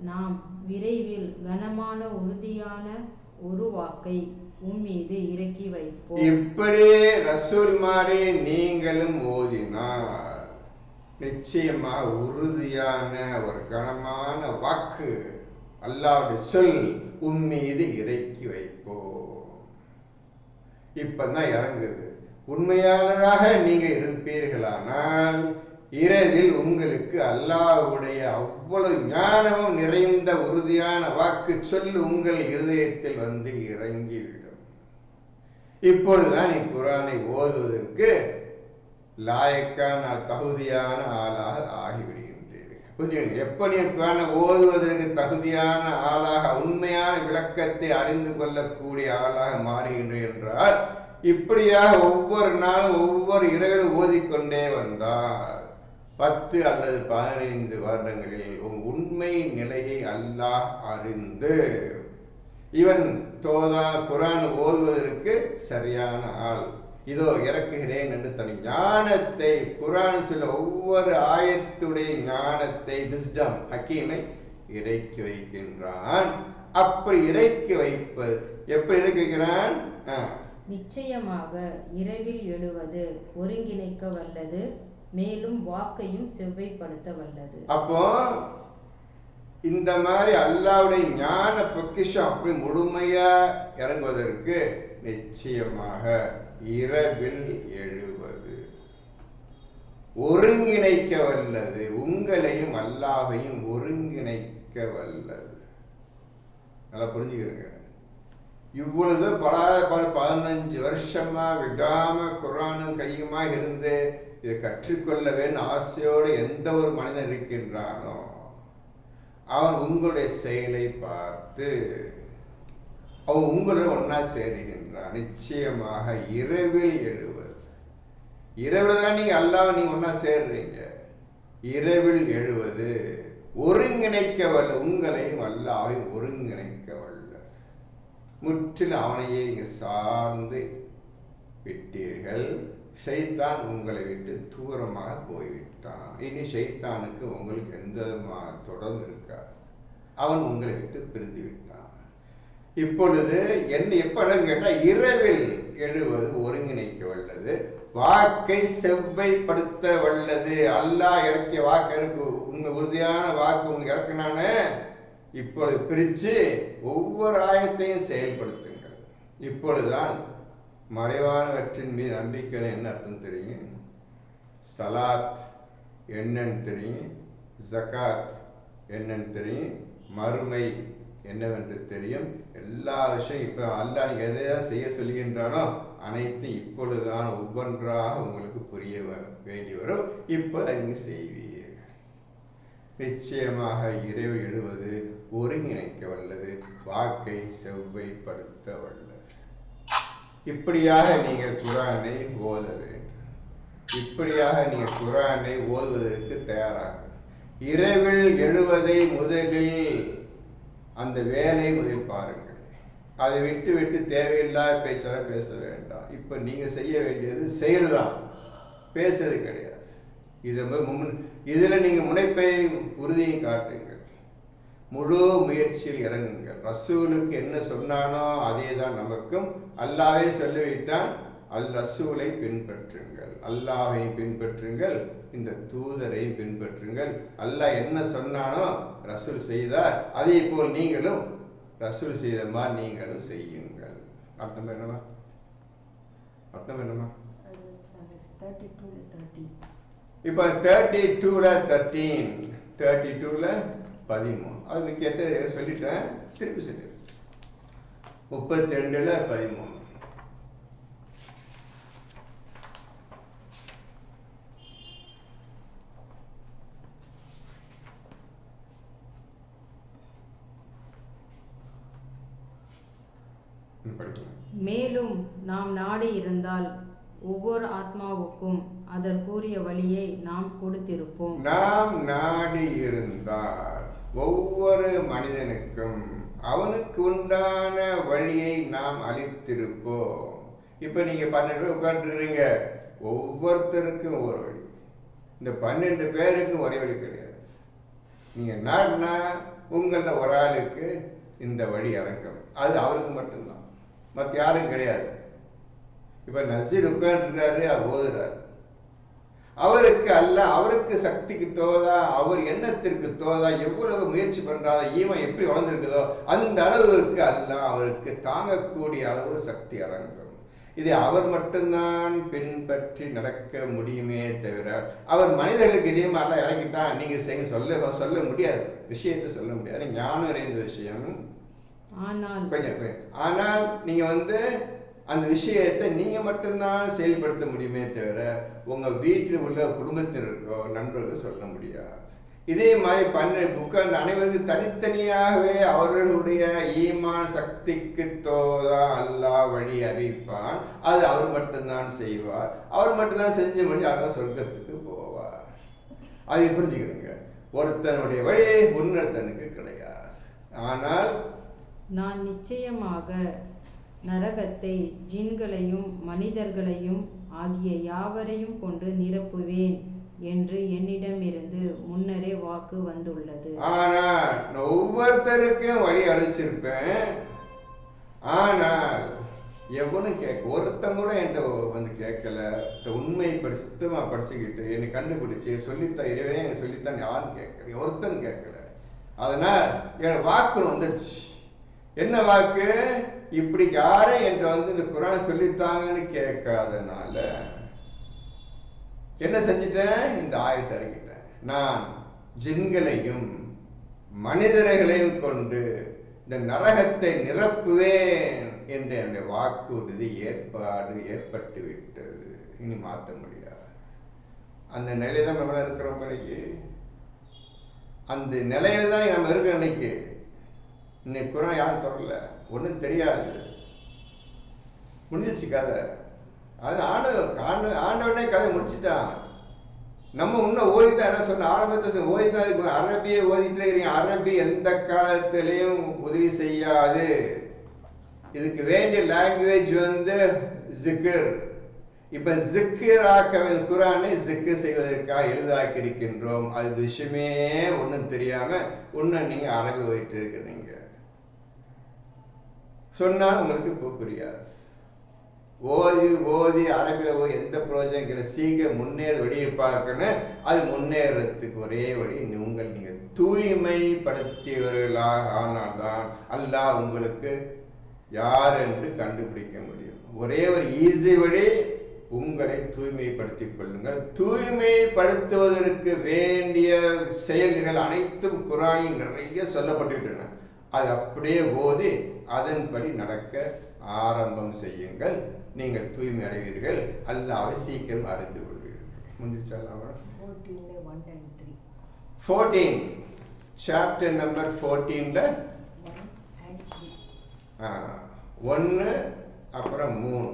நாம் விரைவில் கனமான உறுதியான ஒரு வாக்கை உம்மீது இறக்கி வைப்போம். இப்படி ரசூல் மாதிரி நீங்களும் ஓதினார் நிச்சயமாக உறுதியான ஒரு கனமான வாக்கு அல்லாஹ்வுடைய சொல் உம்மீது இறக்கி வைப்போம். இப்பதான் இறங்குது. உண்மையானதாக நீங்க இருப்பீர்களானால் இரவில் உங்களுக்கு அல்லாஹ்வுடைய அவ்வளவு ஞானமும் நிறைந்த உறுதியான வாக்கு சொல் உங்கள் இருதயத்தில் வந்து இறங்கிவிடும். இப்பொழுதுதான் நீ குர்ஆனை ஓதுவதற்கு லாயக்கான தகுதியான ஆளாக ஆகிவிடுகின்றீர்கள். புரிஞ்சுங்க, எப்ப நீ குர்ஆனை ஓதுவதற்கு தகுதியான ஆளாக உண்மையான விளக்கத்தை அறிந்து கொள்ளக்கூடிய ஆளாக மாறுகின்றீர்கள் என்றால், இப்படியாக ஒவ்வொரு நாளும் ஒவ்வொரு இரவிலும் ஓதிக்கொண்டே வந்தால் 10 அல்லது 15 வருடங்களில் உண்மை நிலையை அல்லாஹ் அறிந்து இவன் குர்ஆன் ஓதுவதற்கு சரியான ஆள், இதோ இறக்குகிறேன் என்று தன் ஞானத்தை, குர்ஆன் சில ஒவ்வொரு ஆயத்துடைய ஞானத்தை, விஸ்டம், ஹக்கீமை இறக்கி வைக்கின்றான். அப்படி இறக்கி வைப்பது எப்படி இறக்கி வைக்கிறான்? நிச்சயமாக இரவில் எழுவது ஒருங்கிணைக்க வல்லது, மேலும் வாக்கையும் செவ்வைப்படுத்த வல்லது. அப்போ இந்த மாதிரி அல்லாஹ்வுடைய ஞான பொக்கிஷம் அப்படி முழுமையா இறங்குவதற்கு நிச்சயமாக இரவில் எழுவது ஒருங்கிணைக்க வல்லது, உங்களையும் அல்லாஹ்வையும் ஒருங்கிணைக்க வல்லது. நல்லா புரிஞ்சுக்கிறேங்க. இவ்வளவு 15 வருஷமா விடாம குர்ஆனும் கையுமா இருந்து இதை கற்றுக்கொள்ள வேண்டும் ஆசையோடு எந்த ஒரு மனிதன் இருக்கின்றானோ அவன் உங்களுடைய செயலை பார்த்து அவன் உங்களுடன் ஒன்னா சேருகின்றான். நிச்சயமாக இரவில் எழுவது, இரவில் தான் நீங்க அல்லாஹ் நீங்க ஒன்னா சேர்றீங்க. இரவில் எழுவது ஒருங்கிணைக்க வல்ல, உங்களையும் அல்லாஹ்வை ஒருங்கிணைக்க வல்ல, முற்றிலும் அவனையே நீங்க சார்ந்து விட்டீர்கள். ஷைத்தான் உங்களை விட்டு தூரமாக போய்விட்டான். இனி ஷைத்தானுக்கு உங்களுக்கு எந்த தொடர்பு இருக்காது. அவன் உங்களை விட்டு பிரிந்து விட்டான். இப்பொழுது என்ன எப்பன்னு கேட்டா, இரவில் எழுவது ஒருங்கிணைக்க வல்லது, வாக்கை செவ்வைப்படுத்த வல்லது. அல்லாஹ் இறக்கிய வாக்கு இருக்கு, உண்மை உறுதியான வாக்கு உங்களுக்கு இறக்குனானே, இப்பொழுது பிரிச்சு ஒவ்வொரு ஆயத்தையும் செயல்படுத்துங்கள். இப்பொழுதுதான் மறைவானவற்றின் மீது நம்பிக்கை என்ன அர்த்தம் தெரியும்? சலாத் என்னன்னு தெரியும், ஜகாத் என்னன்னு தெரியும், மறுமை என்னவென்று தெரியும். எல்லா விஷயம் இப்போ அல்லாஹ் நீங்கள் எதைதான் செய்ய சொல்லுகின்றானோ அனைத்தும் இப்பொழுதுதான் ஒவ்வொன்றாக உங்களுக்கு புரிய வேண்டி வரும். இப்போ நீங்கள் செய்வீர்கள். நிச்சயமாக இறைவு எழுவது ஒருங்கிணைக்க வல்லது, வாக்கை செவ்வைப்படுத்த வல்லது. இப்படியாக நீங்கள் குர்ஆனை ஓத வேண்டும். இப்படியாக நீங்கள் குர்ஆனை ஓதுவதற்கு தயாராக இரவில் எழுவதை முதலில் அந்த வேலை முதல் பாருங்கள். அதை விட்டு விட்டு தேவையில்லாத பேச்செல்லாம் பேச வேண்டாம். இப்போ நீங்கள் செய்ய வேண்டியது செயல் தான், பேசுறது கிடையாது. இதில் நீங்கள் முனைப்பை உறுதியும் காட்டுங்கள். முழு முயற்சியில் இறங்குங்கள். ரசூலுக்கு என்ன சொன்னானோ அதே தான் நமக்கும். அல்லாஹ்வே சொல்லிவிட்டான், ரசூலை பின்பற்றுங்கள், அல்லாஹ்வை பின்பற்றுங்கள், இந்த தூதரை பின்பற்றுங்கள். அல்லாஹ் என்ன சொன்னானோ ரசூல் செய்தார், அதே போல் நீங்களும் ரசூல் செய்த மாதிரி நீங்களும் செய்யுங்கள். அர்த்தம் என்னமா? அர்த்தம் என்னமா? இப்போ 32ல் 13, 32ல் 13, அது கேட்ட சொல்லிட்டேன், திருப்பி சொல்லி 32ல் 13. மேலும் நாம் நாடி இருந்தால் ஒவ்வொரு ஆத்மாவுக்கும் அதற்குரிய வழியை நாம் கொடுத்திருப்போம். நாம் நாடி இருந்தால் ஒவ்வொரு மனிதனுக்கும் அவனுக்கு உண்டான வழியை நாம் அளித்திருப்போம். இப்போ நீங்கள் 12 பேர் உட்காந்துருக்கிறீங்க, ஒவ்வொருத்தருக்கும் ஒவ்வொரு வழி. இந்த 12 பேருக்கும் ஒரே வழி கிடையாது. நீங்கள் நாடினா உங்களில் ஒரு ஆளுக்கு இந்த வழி இறங்கும், அது அவருக்கு மட்டும்தான், மற்ற யாரும் கிடையாது. இப்போ நசீர் உட்காந்துருக்காரு, அவர் ஓதுறாரு, அவருக்கு அல்ல, அவருக்கு சக்திக்கு தோதா, அவர் எண்ணத்திற்கு தோதா, எவ்வளவு முயற்சி பண்ணுறாதோ, ஈமன் எப்படி வளர்ந்துருக்குதோ அந்த அளவுக்கு அல்ல அவருக்கு தாங்கக்கூடிய அளவு சக்தி இறங்கும். இதை அவர் மட்டும்தான் பின்பற்றி நடக்க முடியுமே தவிர, அவர் மனிதர்களுக்கு இதே மாதிரிலாம் இறங்கிட்டான் நீங்கள் செய்ய சொல்ல முடியாது, விஷயத்தை சொல்ல முடியாது. ஞானம் நிறைந்த விஷயம். ஆனால் நீங்கள் அந்த விஷயத்தை நீங்கள் மட்டும்தான் செயல்படுத்த முடியுமே தவிர உங்கள் வீட்டில் உள்ள குடும்பத்தினருக்கோ நண்பர்களோ சொல்ல முடியாது. இதே மாதிரி உட்கார்ந்து அனைவருக்கும் தனித்தனியாகவே அவர்களுடைய ஈமான் சக்திக்கு தோதா அல்லாஹ் வழி அறிவிப்பான். அது அவர் மட்டும்தான் செய்வார், அவர் மட்டும்தான் செஞ்ச வழி அவர் சொர்க்கத்துக்கு போவார். அதை புரிஞ்சுக்கிறீங்க. ஒருத்தனுடைய வழி இன்னொருத்தனுக்கு கிடையாது. ஆனால் நான் நிச்சயமாக நரகத்தை ஜின்களையும் மனிதர்களையும் ஆகிய யாவரையும் கொண்டு நிரப்புவேன் என்று என்னிடமிருந்து முன்னரே வாக்கு வந்துள்ளது. ஆனால் ஒவ்வொருத்தருக்கும் வழி அழிச்சிருப்பேன். ஆனால் எவனும் ஒருத்தன் கூட என்கிட்ட கேட்கல. உண்மை சுத்தமாக படிச்சுக்கிட்டு என்னை கண்டுபிடிச்சி சொல்லித்தான் இறைவனே எனக்கு சொல்லித்தான் யாரும் கேட்கல, ஒருத்தன் கேட்கல. அதனால் எனக்கு வாக்கு வந்துடுச்சு. என்ன வாக்கு? இப்படி யாரும் என்கிட்ட இந்த குர்ஆன் சொல்லித்தாங்கன்னு கேட்காதனால என்ன செஞ்சிட்டேன்? இந்த ஆயத்தை இறங்கிட்டேன். நான் ஜின்களையும் மனிதர்களையும் கொண்டு இந்த நரகத்தை நிரப்புவேன் என்ற என்னுடைய வாக்குறுதி ஏற்பட்டு விட்டது. இனி மாற்ற முடியாது. அந்த நிலையை தான் நம்ம இருக்கிறோம். இன்னைக்கு அந்த நிலையில தான் நம்ம இருக்கிற. இன்னைக்கு குர்ஆன் யாரும் தொடரல, ஒன்றும் தெரியாது, முடிஞ்சிச்சு கதை. அது ஆண்டவனே கதை முடிச்சுட்டான். நம்ம இன்னும் ஓதித்தான் என்ன சொன்ன ஆரம்பத்தை ஓதித்தான். அரபியை ஓதிட்டு இருக்கிறீங்க. அரபி எந்த காலத்திலையும் உதவி செய்யாது. இதுக்கு வேண்டிய லாங்குவேஜ் ஜிக்ர். இப்போ ஜிக்கராக்க குர்ஆனை ஜிக்கர் செய்வதற்காக எளிதாக்கி இருக்கின்றோம். அது விஷயமே ஒன்றும் தெரியாமல் இன்னும் நீங்கள் அரபி ஓதிட்டு இருக்கிறீங்க. சொன்னால் உங்களுக்கு இப்போ புரியாது. ஓதி அரபியில் எந்த பிரயோஜனம் கிடையாது. சீக்கிரம் முன்னேற வழியை பார்க்கணும். அது முன்னேறத்துக்கு ஒரே வழி நீங்கள் தூய்மைப்படுத்தியவர்களாக ஆனால்தான் அல்லாஹ் உங்களுக்கு யார் என்று கண்டுபிடிக்க முடியும். ஒரே ஒரு ஈஸி வழி, உங்களை தூய்மைப்படுத்திக் கொள்ளுங்கள். தூய்மைப்படுத்துவதற்கு வேண்டிய செயல்கள் அனைத்தும் குர்ஆனில் நிறைய சொல்லப்பட்டுவிட்டன. அது அப்படியே ஓதி அதன்படி நடக்க ஆரம்பம் செய்யுங்கள். நீங்கள் தூய்மை அடைவீர்கள். அல்லாஹ்வை சீக்கிரம் அறிந்து கொள்வீர்கள். முடிச்சாலாம் 14 1 and 3. 14 சாப்டர் நம்பர் 14ல 1 and 3. 1 அப்புறம் 3.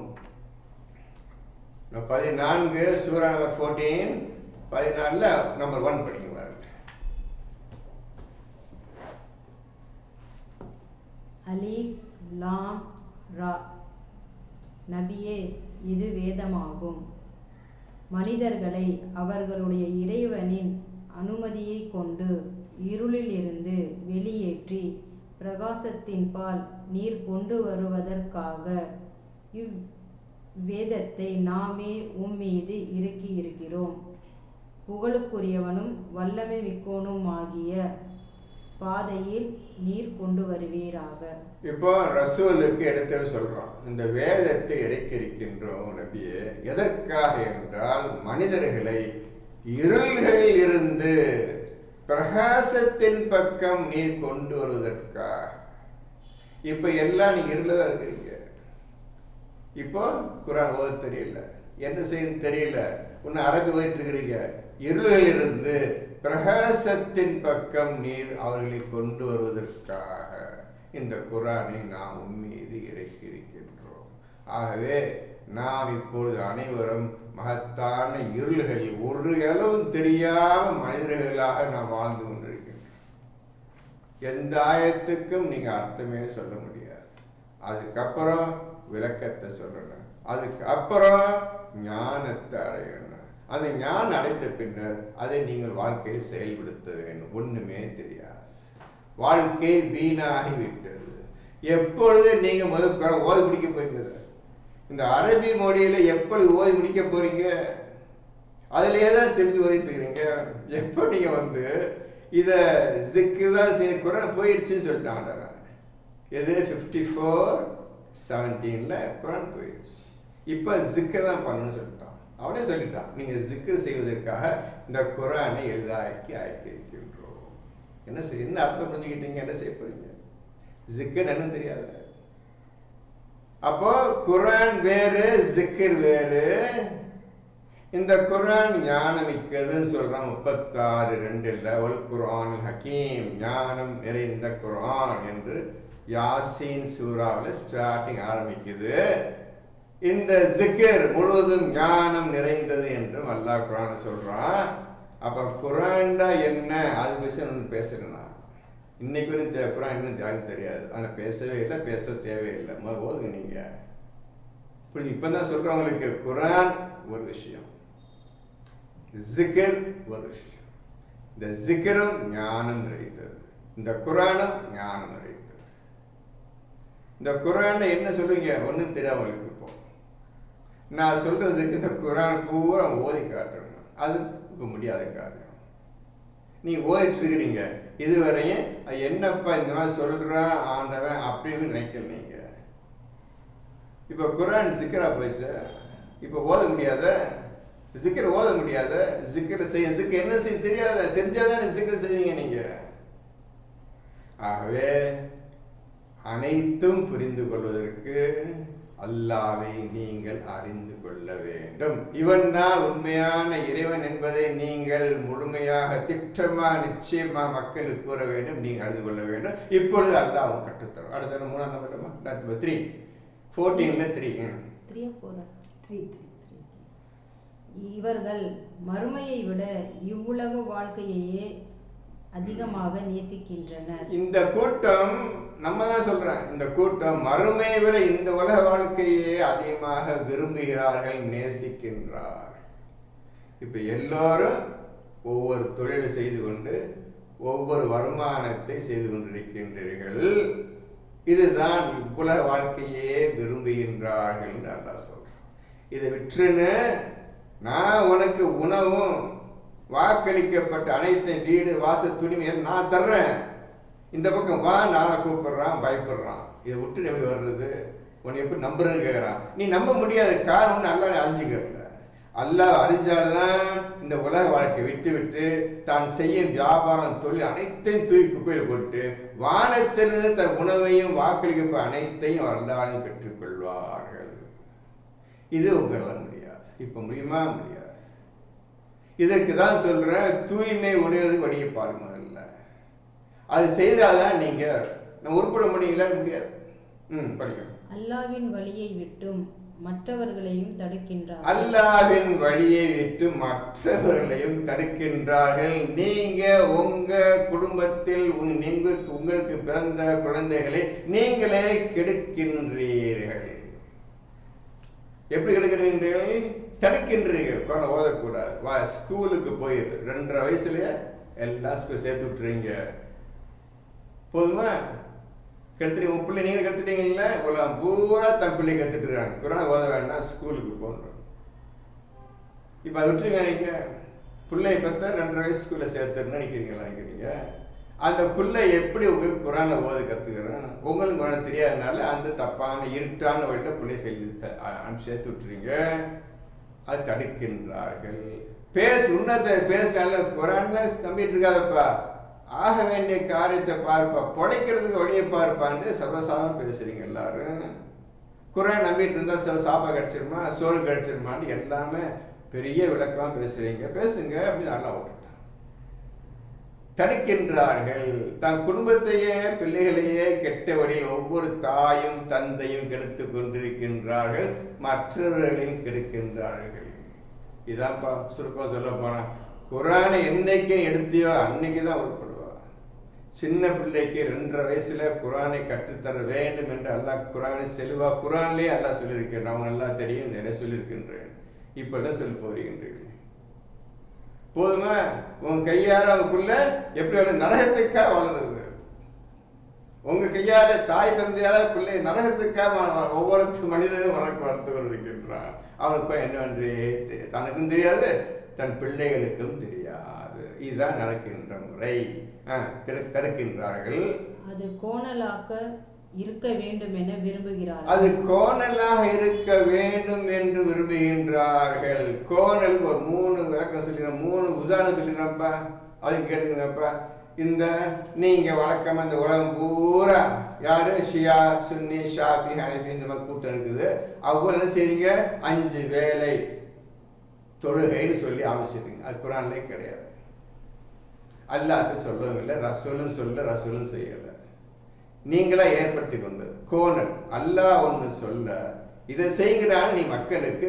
14 சூரா நம்பர் 14 14ல நம்பர் 1 படிங்க. அலீஃப் லாம் ரா. நபியே, இது வேதமாகும். மனிதர்களை அவர்களுடைய இறைவனின் அனுமதியை கொண்டு இருளிலிருந்து வெளியேற்றி பிரகாசத்தின்பால் நீர் கொண்டு வருவதற்காக இவ்வேதத்தை நாமே உம்மீது இறக்கியிருக்கிறோம். புகழுக்குரியவனும் வல்லமை மிக்கோனுமாகிய பாதையில் நீர் கொண்டு வருவீராக. இப்போ ரசூலுக்கு எடுத்து சொல்றோம், இந்த வேதத்தை இறக்கியிருக்கின்றோம் நபியே. எதற்காக என்றால் மனிதர்களை இருள்களில் இருந்து பிரகாசத்தின் பக்கம் நீர் கொண்டு வருவதற்காக. இப்ப எல்லாம் நீங்க இருள தான் இருக்கிறீங்க. இப்போ குர்ஆன் ஓத தெரியல, என்ன செய்யணும் தெரியல, ஒன்னு அரபி ஓதிட்டு இருக்கிறீங்க. இருள்களில் இருந்து பிரகாசத்தின் பக்கம் நீர் அவர்களை கொண்டு வருவதற்காக இந்த குர்ஆனை நாம் உம்மீது இறக்கியிருக்கின்றோம். ஆகவே நாம் இப்பொழுது அனைவரும் மகத்தான இருள்களில் ஒரு அளவும் தெரியாம மனிதர்களாக நாம் வாழ்ந்து கொண்டிருக்கின்றோம். எந்த ஆயத்துக்கும் நீங்க அர்த்தமே சொல்ல முடியாது. அதுக்கப்புறம் விளக்கத்தை சொல்லணும், அதுக்கு அப்புறம் ஞானத்தை அடையணும். அந்த ஞானம் அடைந்த பின்னர் அதை நீங்கள் வாழ்க்கையில் செயல்படுத்த வேண்டும். ஒண்ணுமே தெரியாது, வாழ்க்கை வீணாகி விட்டது. எப்பொழுது நீங்க முதல் ஓதி முடிக்க போறீங்க, இந்த அரபி மொழியில எப்பொழுது ஓதி முடிக்க போறீங்க, அதுலயே தான் தெரிஞ்சு ஓதிட்டு இருக்கிறீங்க. எப்போ நீங்க இத ஜிக்ர் தான் குர்ஆன் போயிடுச்சுன்னு சொல்லிட்டாங்க. எது 54:17ல குர்ஆன் போயிடுச்சு. இப்போ ஜிக்ர் தான் பண்ணணும்னு சொல்லிட்டான். அவனே சொல்லிட்டான், நீங்க ஜிக்ர் செய்வதற்காக இந்த குர்ஆனை எளிதாக்கி ஆக்கியிருக்கின்றோம். என்ன அர்த்தம் புரிஞ்சுக்கிட்டீங்க? என்ன செய்ய போறீங்க? ஜிக்ர் என்னன்னு தெரியாது. அப்போ குர்ஆன் வேறு, ஜிக்ர் வேறு. இந்த குர்ஆன் ஞானமிக்கதுன்னு சொல்றான் 36:2ல ஒல் குர்ஆனுல் ஹக்கீம், ஞானம் நிறைந்த குர்ஆன் என்று யாசீன் சூராவில் ஸ்டார்டிங் ஆரம்பிக்குது. இந்த ஜிக்ர் முழுவதும் ஞானம் நிறைந்தது என்றும் அல்லாஹ் குர்ஆன் சொல்றான். அப்ப குர்ஆன்டா என்ன, அது விஷயம் பேசுறேன். இன்னைக்கு வரைக்கும் குர்ஆன் இன்னும் யாருக்கும் தெரியாது. ஆனால் பேசவே இல்லை, பேச தேவையில்லை. ஓதுங்க நீங்க. புரிஞ்சு? இப்பதான் சொல்றவங்களுக்கு குர்ஆன் ஒரு விஷயம், ஜிக்ர் ஒரு விஷயம். இந்த ஜிக்ரும் ஞானம் நிறைந்தது, இந்த குர்ஆனும் ஞானம் நிறைந்தது. இந்த குர்ஆன் என்ன சொல்லுவீங்க? ஒன்றும் தெரியாமலுக்கு. இப்போ நான் சொல்றதுக்கு இந்த குர்ஆன் பூரா ஓதி காட்டணும், அது இப்போ முடியாத காரியம். நீ ஓதிட்டு இருக்கிறீங்க, இதுவரையும் என்னப்பா இந்த மாதிரி சொல்றான் ஆண்டவன் அப்படின்னு நினைக்கல நீங்க. இப்போ குர்ஆன் ஜிக்ரா போயிடுச்சு, இப்போ ஓத முடியாத, ஜிக்ர் ஓத முடியாத, ஜிக்ர் செய்ய ஜிக்ர் என்ன செய்ய தெரியாத, தெரிஞ்சாதான் ஜிக்ர் செய்வீங்க நீங்க. ஆகவே அனைத்தும் புரிந்து கொள்வதற்கு அல்லாஹ்வை நீங்கள் அறிந்து கொள்ள வேண்டும். இவன் தான் உண்மையான இறைவன் என்பதை நீங்கள் முழுமையாக திட்டமாக நிச்சயமாக மக்களுக்கு கூற வேண்டும், நீங்கள் அறிந்து கொள்ள வேண்டும். இப்பொழுது அல்லாஹ் கற்றுத்தரும். அடுத்த 3ஆம் நம்பர் 3 14ல 3 இவர்கள் மறுமையை விட இவ்வுலக வாழ்க்கையையே அதிகமாக நேசிக்கின்றனர். இந்த கூட்டம், நம்ம தான் சொல்றேன், இந்த கூட்டம் மறுமையை விட இந்த உலக வாழ்க்கையே அதிகமாக விரும்புகிறார்கள், நேசிக்கின்றார். இப்ப எல்லோரும் ஒவ்வொரு தொழில் செய்து கொண்டு ஒவ்வொரு வருமானத்தை செய்து கொண்டிருக்கின்றீர்கள். இதுதான் இவ்வுலக வாழ்க்கையே விரும்புகின்றார்கள் என்று அல்லாஹ் சொல்றான். இதை விற்றுன்னு நான் உனக்கு உணவும் வாக்களிக்கப்பட்ட அனைத்து வீடு வாச துணிமை நான் தர்றேன், இந்த பக்கம் வா, நானை கூப்பிடுறான், பயப்படுறான். இதை விட்டு எப்படி வர்றது? உன்னை எப்படி நம்புறேன்னு கேட்குறான். நீ நம்ப முடியாது, காரணம் அல்லாஹ் அறிஞ்சுக்கிறல. அல்லாஹ் அறிஞ்சால்தான் இந்த உலக வாழ்க்கை விட்டு விட்டு தான் செய்யும் வியாபாரம் தொழில் அனைத்தையும் தூக்கி குப்பையில் போட்டு வானத்திலிருந்து தன் உணவையும் வாக்களிக்கப்ப அனைத்தையும் அல்லாஹ் பெற்றுக்கொள்வார்கள். இது உங்களால் முடியாது. இப்போ முடியுமா? முடியாது. இதற்கு தான் சொல்றேன், தூய்மை உடையது வழிய பாருங்க. முதல்ல அது செய்தால்தான் நீங்க உருப்பட முடியல. முடியாது. படிக்கணும். அல்லாஹ்வின் வழியை விட்டும் மற்றவர்களையும் தடுக்கின்றார். அல்லாஹ்வின் வழியை விட்டு மற்றவர்களையும் தடுக்கின்றார்கள். நீங்க உங்க குடும்பத்தில் உங்களுக்கு பிறந்த குழந்தைகளை நீங்களே கெடுக்கின்றீர்கள். எப்படி கெடுக்கிறீர்கள்? தடுக்கின்றீர்கள். குழந்தை ஓதக்கூடாது, வா ஸ்கூலுக்கு போயிடு, 2.5 வயசுலயே எல்லாம் ஸ்கூல் சேர்த்து விட்டுறீங்க. போதுமா? கெடுத்துட்டு உன் பிள்ளை நீங்கள் கெடுத்துட்டீங்கல்ல, உலகம் பூரா தன் பிள்ளை கற்றுட்டுருக்காங்க. குரான் ஓத வேண்டாம், ஸ்கூலுக்கு போகணும். இப்போ அதை விட்டுருங்க. நீங்கள் பிள்ளையை பார்த்தா 2.5 வயசு ஸ்கூலில் சேர்த்துருன்னு நினைக்கிறீங்க. அந்த பிள்ளை எப்படி உங்களுக்கு குரானை ஓத கற்றுக்கிறோம்? உங்களுக்கு குரான் தெரியாதனால அந்த தப்பான இருட்டான வழியில் பிள்ளையை சேர்த்து விட்டுறீங்க. அது தடுக்கின்றார்கள். உன்னத்தை பேசால குரான்ல நம்பிட்டு இருக்காதப்பா, ஆக வேண்டிய காரியத்தை பார்ப்பா, புடைக்கிறதுக்கு வழியை பார்ப்பான்னு சர்வசாதாரணம் பேசுறீங்க எல்லாரும். குரான் நம்பிட்டு இருந்தா சாப்பாடு கிடைச்சிருமா, சோறு கிடைச்சிருமான்னு எல்லாமே பெரிய விளக்கமா பேசுறீங்க. பேசுங்க அப்படின்னு நல்லா விட்டுட்டான். தடுக்கின்றார்கள். தன் குடும்பத்தையே பிள்ளைகளையே கெட்ட வழியில் ஒவ்வொரு தாயும் தந்தையும் கெடுத்து கொண்டிருக்கின்றார்கள், மற்றவர்களையும் கெடுக்கின்றார்கள். இதான்ப்பா சுருக்கம் சொல்ல போனா, குரானை என்னைக்கு எடுத்தியோ அன்னைக்கு தான் உட்படுவா. சின்ன பிள்ளைக்கு 2.5 வயசுல குரானை கற்றுத்தர வேண்டும் என்று அல்லாஹ் குரானை செல்வா குரான்லேயே அல்லாஹ் சொல்லியிருக்கின்றான். அவங்க நல்லா தெரியும், நிறைய சொல்லியிருக்கின்றேன். இப்பதான் சொல்லி போகிறீர்கள். போதுமா? உங்க கையால உங்களுக்குள்ள எப்படி வளர்ந்து நரகத்துக்காக வளருது. உங்க கையால தாய் தந்தையால பிள்ளை நரகத்துக்காக ஒவ்வொரு மனிதனும் வளர்த்து கொண்டிருக்கின்றான். அவனுக்கு என்னவென்று தனக்கும் தெரியாது, தன் பிள்ளைகளுக்கும் தெரியாது. இதுதான் நடக்கின்ற முறை. தடுக்கின்றார்கள். அது கோணலாக இருக்க வேண்டும் என விரும்புகிறார்கள். அது கோணலாக இருக்க வேண்டும் என்று விரும்புகின்றார்கள். கோணலுக்கு ஒரு 3 விளக்கம் சொல்லிடுறேன், 3 உதாரணம் சொல்லிடுறேன்ப்பா, அதுக்கு கேட்டுக்கிறப்ப. இந்த நீங்க வழக்கமா இந்த உலகம் பூரா யாரு ஷியா சுன்னி ஷாபி ஹனஃபி இந்த மாதிரி கூட்டம் இருக்குது. அவங்க என்ன செய்றீங்க? 5 வேளை தொழுகைன்னு சொல்லி ஆரம்பிச்சிருக்கீங்க. அது குரான்லே கிடையாது. அல்லாஹ் சொல்லவும் இல்லை, ரசூலும் செய்யல. நீங்களா ஏற்படுத்தி கொண்டது கோணல். அல்லாஹ் ஒன்று சொல்ல இதை செய்கிறான்னு நீ மக்களுக்கு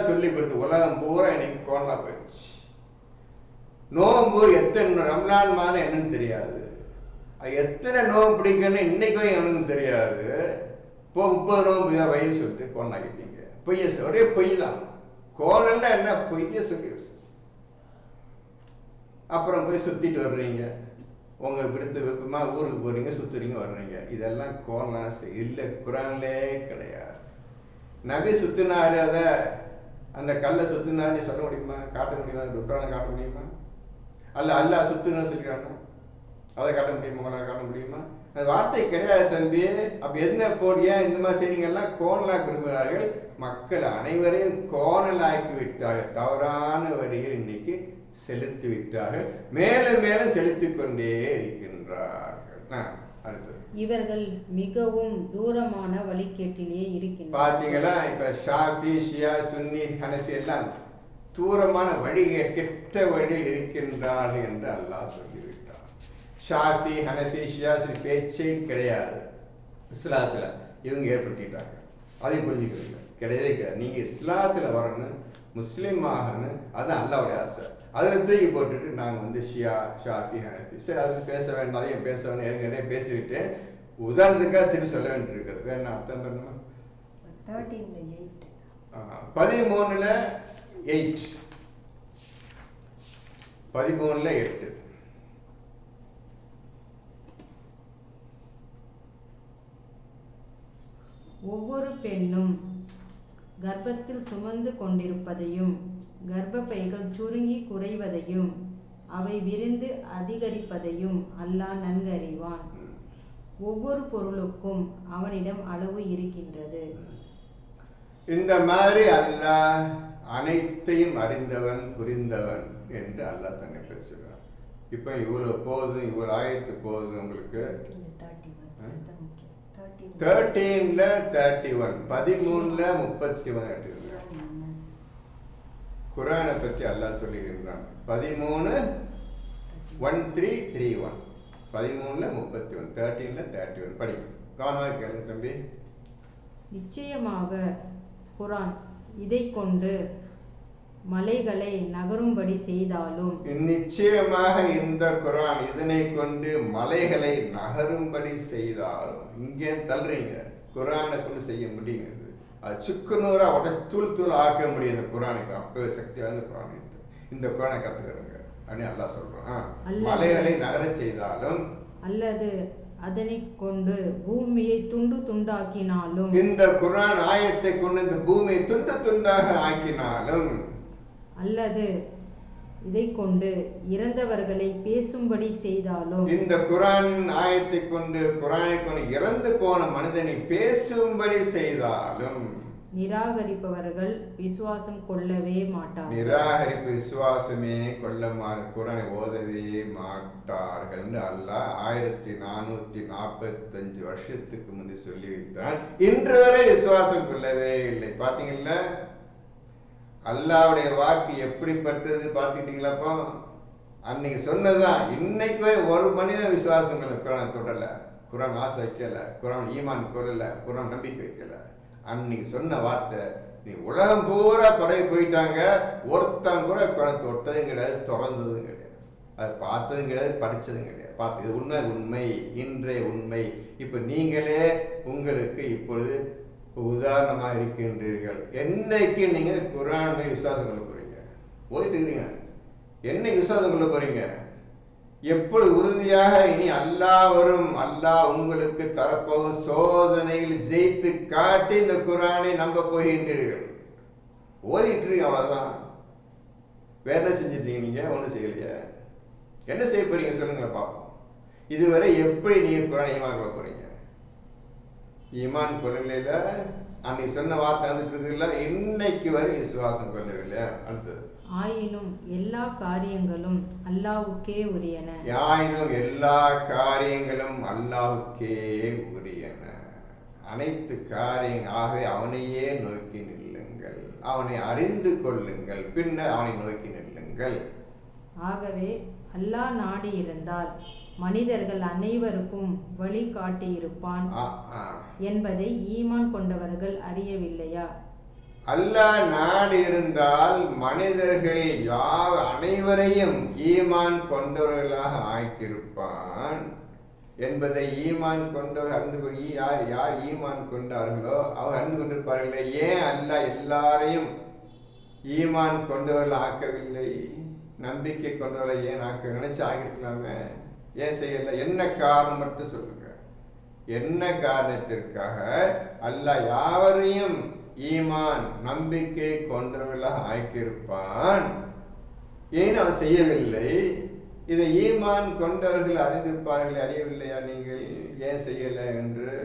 சொல்லி கொடுத்து உலகம் பூரா இன்னைக்கு கோணலா போயிடுச்சு. நோம்பு எத்தனை ரம்லான் மாதம் என்னன்னு தெரியாது, எத்தனை நோம்பு பிடிக்கணும்னு இன்னைக்கும் எனக்கு தெரியாது. 30 நோம்பு வயது சொல்லிட்டு கோணாக்கிட்டீங்க. பொய்ய ஒரே பொய் தான். கோணல்னா என்ன? பொய்ய சொல்லி அப்புறம் போய் சுத்திட்டு வர்றீங்க. உங்க பிடித்த விருப்பமா ஊருக்கு போறீங்க, சுத்துறீங்க, வர்றீங்க. இதெல்லாம் கோணலாம் இல்லை, குரான்லே கிடையாது. நபி சுத்தினாரு, அதை அந்த கல்லை சுத்தினாரு நீ சொல்ல முடியுமா? காட்ட முடியுமா? குரானை காட்ட முடியுமா? அல்லாஹ் சுத்துங்கன்னு சொல்லிக்கிறானா? அதை காட்ட முடியுமா? உங்களால் காட்ட முடியுமா? அந்த வார்த்தை கிடையாது தம்பி. அப்ப என்ன போடியா இந்த மாதிரி செய்திகள்லாம் கோணலாக்கி விரும்புகிறார்கள். மக்கள் அனைவரையும் கோணலாக்கி விட்டார்கள். தவறான வழியில் இன்னைக்கு செலுத்தி விட்டார்கள். மேலும் மேலும் செலுத்திக் கொண்டே இருக்கின்றார்கள். அடுத்தது, இவர்கள் மிகவும் தூரமான வழிகேட்டிலே இருக்கின்றனர். பார்த்தீங்களா? இப்ப ஷாஃபி ஷியா சுன்னி ஹனஃபி எல்லாம் தூரமான கெட்ட வழியில் இருக்கின்றார்கள் என்று அல்லாஹ் சொல்லிவிட்டார். ஷாஃபி ஹனஃபி ஷியா சுன்னி பேச்சே கிடையாது இஸ்லாத்துல. இவங்க ஏற்படுத்திட்டாங்க. அதையும் புரிஞ்சுக்கிறீங்க. கிடையவே கிடையாது. நீங்க இஸ்லாத்துல வரணும், முஸ்லீம் ஆகணும், அதுதான் அல்லாஹ்வுடைய ஆசை. அதை தூக்கி போட்டுட்டு நாங்கள் ஷியா ஷாஃபி ஹனஃபி சரி அது பேச வேண்டாம், அதையும் பேச வேண்டாம், ஏற்கனவே பேசிவிட்டு உதாரணத்துக்காக திரும்பி சொல்ல வேண்டியிருக்குது. வேணா அர்த்தம் பண்ணுமா? 13ல் 8 13ல் 8 ஒவ்வொரு பெண்ணும் கர்ப்பத்தில் சுமந்து கொண்டிருப்பதையும் கர்ப்பப்பைகள் சுருங்கி குறைவதையும் அவை விரிந்து அதிகரிப்பதையும் அல்லாஹ் நன்கு அறிவான். ஒவ்வொரு பொருளுக்கும் அவனிடம் அளவு இருக்கின்றது. இந்த மாதிரி அல்லாஹ் அனைத்தையும் அறிந்தவன் புரிந்தவன் என்று அல்லாஹ் தன்னை பேசுகிறான். இப்போ இவ்வளோ போதும், இவ்வளோ ஆயத்து போதும் உங்களுக்கு. 13ல 31, 13ல 31 எடுத்துக்கிறேன். குரானை பற்றி அல்லாஹ் சொல்லுகின்றான். 13:13:31, 13ல 31, 13ல 31 படிக்கும். கவனமாக கேளுங்க தம்பி. நிச்சயமாக குரான் இதை கொண்டு மலைகளை நகரும்படி செய்தாலும், நிச்சயமாக இந்த குரான் இதனை கொண்டு மலைகளை நகரும்படி செய்தாலும். இங்கே தள்ளுறீங்க, குரானை கொண்டு செய்ய முடியும். அது சுக்குநூறா உடச்சு தூள் தூள் ஆக்க முடியும். இந்த குரானுக்கு அப்பவே சக்தி வாய்ந்த குரான். இந்த குரானை கத்துக்கிறோங்க அப்படின்னு அல்லாஹ் சொல்றான். மலைகளை நகர செய்தாலும், அல்லது அதனை கொண்டு பூமியை துண்டு துண்டாக்கினாலும், இந்த குரான் ஆயத்தை கொண்டு இந்த பூமியை துண்டு துண்டாக ஆக்கினாலும், அல்லது இதை கொண்டு இறந்தவர்களை பேசும்படி செய்தாலும், இந்த குரான் ஆயத்தை கொண்டு குரானை கொண்டு இறந்து போன மனிதனை பேசும்படி செய்தாலும், நிராகரிப்பவர்கள் விசுவாசம் கொள்ளவே மாட்டார்கள். நிராகரிப்பு விசுவாசமே கொள்ளமாத குரானை ஓதவே மாட்டார்கள் என்று அல்லாஹ் 1445 வருஷத்துக்கு முந்தி சொல்லிவிட்டான். இன்று வரை விசுவாசம் கொள்ளவே இல்லை. பார்த்தீங்களா அல்லாஹ்வுடைய வாக்கு எப்படிப்பட்டது பார்த்துக்கிட்டீங்களாப்போ? அன்னைக்கு சொன்னதுதான் இன்னைக்கு வரை ஒரு மனிதன் விசுவாசம் கொள்ள குரான் தொடல, குரான் ஆசை வைக்கல, குரான் ஈமான் கொள்ளல, குரான் நம்பிக்கை வைக்கல. அன்னைக்கு சொன்ன வார்த்தை நீ உலகம் பூரா பரவி போயிட்டாங்க. ஒருத்தன் கூட குரான் தொட்டதும் கிடையாது, தொடர்ந்ததும் கிடையாது, அது பார்த்ததும் கிடையாது, படித்ததும் கிடையாது. பார்த்து இது உண்மை, இன்றைய உண்மை. இப்போ நீங்களே உங்களுக்கு இப்பொழுது உதாரணமாக இருக்கின்றீர்கள். என்னைக்கு நீங்கள் குரானை விசுவாசம் கொள்ள போறீங்க? போயிட்டு இருக்கிறீங்க. என்னைக்கு விசுவாசம் கொள்ள போறீங்க? எப்பொழுது உறுதியாக இனி அல்லாஹ் வரும், அல்லாஹ் உங்களுக்கு தரப்போகும் சோதனையில் ஜெயித்து காட்டி இந்த குரானை நம்ப போகின்றீர்கள். ஓதிட்டு இருக்கீங்க, அவ்வளவுதான். வேற என்ன செஞ்சிட்டீங்க? நீங்க ஒன்றும் செய்யலையே. என்ன செய்ய போறீங்க சொல்லுங்களேன் பார்ப்போம். இதுவரை எப்படி நீங்க குரானை ஈமான் கொள்ள போறீங்க? ஈமான் கொள்ளல. அன்னைக்கு சொன்ன வார்த்தை வந்துட்டு இருக்குல்ல, இன்னைக்கு வரை விசுவாசம் கொள்ளவில்லை. அடுத்தது, ஆயினும் எல்லா காரியங்களும் அல்லாஹ்வுக்கே உரியன. ஆயினும் எல்லா காரியங்களும் அல்லாஹ்வுக்கே உரியன. அனைத்து காரியங்கள் ஆகவே அவனையே நோக்கி நில்லுங்கள், அவனை அறிந்து கொள்ளுங்கள், பின்னர் அவனை நோக்கி நில்லுங்கள். ஆகவே அல்லாஹ் நாடி இருந்தால் மனிதர்கள் அனைவருக்கும் வழி காட்டியிருப்பான் என்பதை ஈமான் கொண்டவர்கள் அறியவில்லையா? அல்லாஹ் நாடி இருந்தால் மனிதர்கள் அனைவரையும் ஈமான் கொண்டவர்களாக ஆக்கியிருப்பான் என்பதை ஈமான் கொண்டவர் அறிந்து யார் யார் ஈமான் கொண்டார்களோ அவர் அறிந்து கொண்டிருப்பார்களே. ஏன் அல்லாஹ் எல்லாரையும் ஈமான் கொண்டவர்கள் ஆக்கவில்லை? நம்பிக்கை கொண்டவர்களை ஏன் ஆக்க நினைச்சு ஆகியிருக்கலாமே, ஏன் செய்யல? என்ன காரணம் மட்டும் சொல்லுங்க. என்ன காரணத்திற்காக அல்லாஹ் யாவரையும் ஈமான் நம்பிக்கை கொண்டவர்களாக ஆக்கியிருப்பான்? ஏன் அவன் செய்யவில்லை? இதை ஈமான் கொண்டவர்கள் அறிந்திருப்பார்கள், அறியவில்லையா நீங்கள்? ஏன் செய்யலை என்று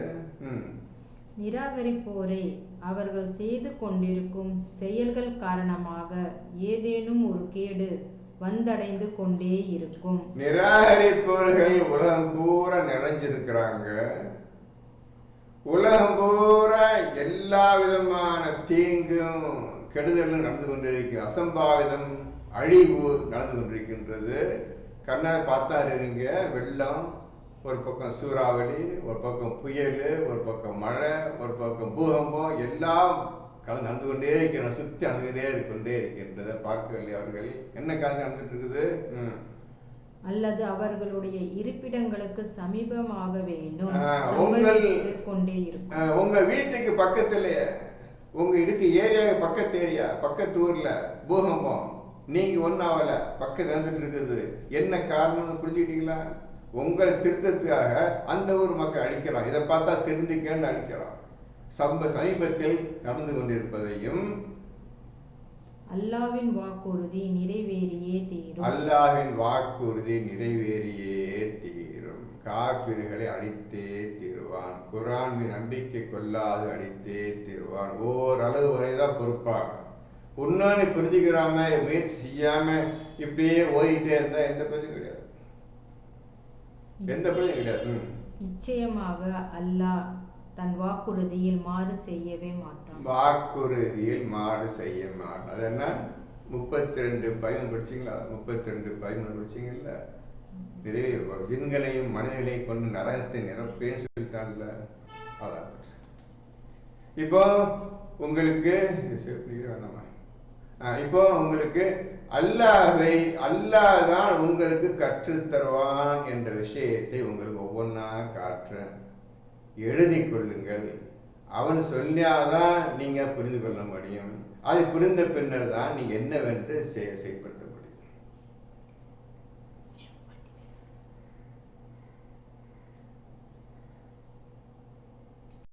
நிராகரிப்போரை அவர்கள் செய்து கொண்டிருக்கும் செயல்கள் காரணமாக ஏதேனும் ஒரு கேடு வந்தடைந்து கொண்டே இருக்கும். நிராகரிப்பவர்கள் உலகம் பூரா நிறைஞ்சிருக்கிறாங்க. உலகம் பூரா எல்லா விதமான தீங்கும் கெடுதலும் நடந்து கொண்டிருக்கிறது. அசம்பாவிதம் அழிவு நடந்து கொண்டிருக்கின்றது. கண்ணால் பார்த்தா இருங்க, வெள்ளம், ஒரு பக்கம் சூறாவளி, ஒரு பக்கம் புயல், ஒரு பக்கம் மழை, ஒரு பக்கம் பூகம்பம், எல்லாம் கலந்து நடந்து கொண்டே இருக்கிறோம். சுற்றி நடந்துகிட்டே இருக்கின்றதை பார்க்கவில்லை அவர்கள்? என்ன காரணம் நடந்துட்டு இருக்குது? அல்லது அவர்களுடைய இருப்பிடங்களுக்கு சமீபமாக வேண்டும் கொண்டே இருக்கும். உங்க வீட்டுக்கு பக்கத்திலேயே, உங்க இருக்கு ஏரியா, பக்கத்து ஏரியா, பக்கத்து ஊர்ல பூகம்பம், நீங்க ஒன்னாவல பக்கத்து வந்துட்டு இருக்குது. என்ன காரணம்னு புரிஞ்சுக்கிட்டீங்களா? உங்களை திருத்தத்துக்காக அந்த ஊர் மக்கள் அடிக்கிறான். இதை பார்த்தா திருந்திக்கன்னு அடிக்கிறான். சமீபத்தில் நடந்து கொண்டிருப்பதையும் அல்லாஹ்வின் வாக்குறுதி நிறைவேறியே தீரும். அல்லாஹ்வின் வாக்குறுதி நிறைவேறியே தீரும். காபிர்களை அடித்தே தீருவான். குர்ஆன் மீது நம்பிக்கை கொள்ளாது அடித்தே தீருவான். ஓரளவு வரைதான் பொறுப்பாக. உன்னான்னு புரிஞ்சுக்கிறாம முயற்சி செய்யாம இப்படியே ஓடிட்டே இருந்தா எந்த பிரச்சனையும் கிடையாது. எந்த பிரச்சனையும் கிடையாது. நிச்சயமாக அல்லாஹ் தன் வாக்குறுதியில் மாறு செய்யவே மாட்டான். வாக்குறுதியில் மாறு செய்ய மாட்டான். அது என்ன 32:13 படிச்சீங்களா? 32:13 படிச்சீங்கல்ல? நிறைய ஜின்களையும் மனிதர்களையும் கொண்டு நரகத்தை நிரப்பேன்னு சொல்லிட்டான்ல. அதான் இப்போ உங்களுக்கு வேணாமா? இப்போ உங்களுக்கு அல்லாஹ் தான் உங்களுக்கு கற்றுத்தருவான் என்ற விஷயத்தை உங்களுக்கு ஒவ்வொன்றா காட்டுறேன். எழுதி கொள்ளுங்கள். அவன் சொல்லாதான் நீங்க புரிந்து கொள்ள முடியும். அதை புரிந்த பின்னர் தான் நீங்க என்னவென்று செயல்படுத்த முடியும்.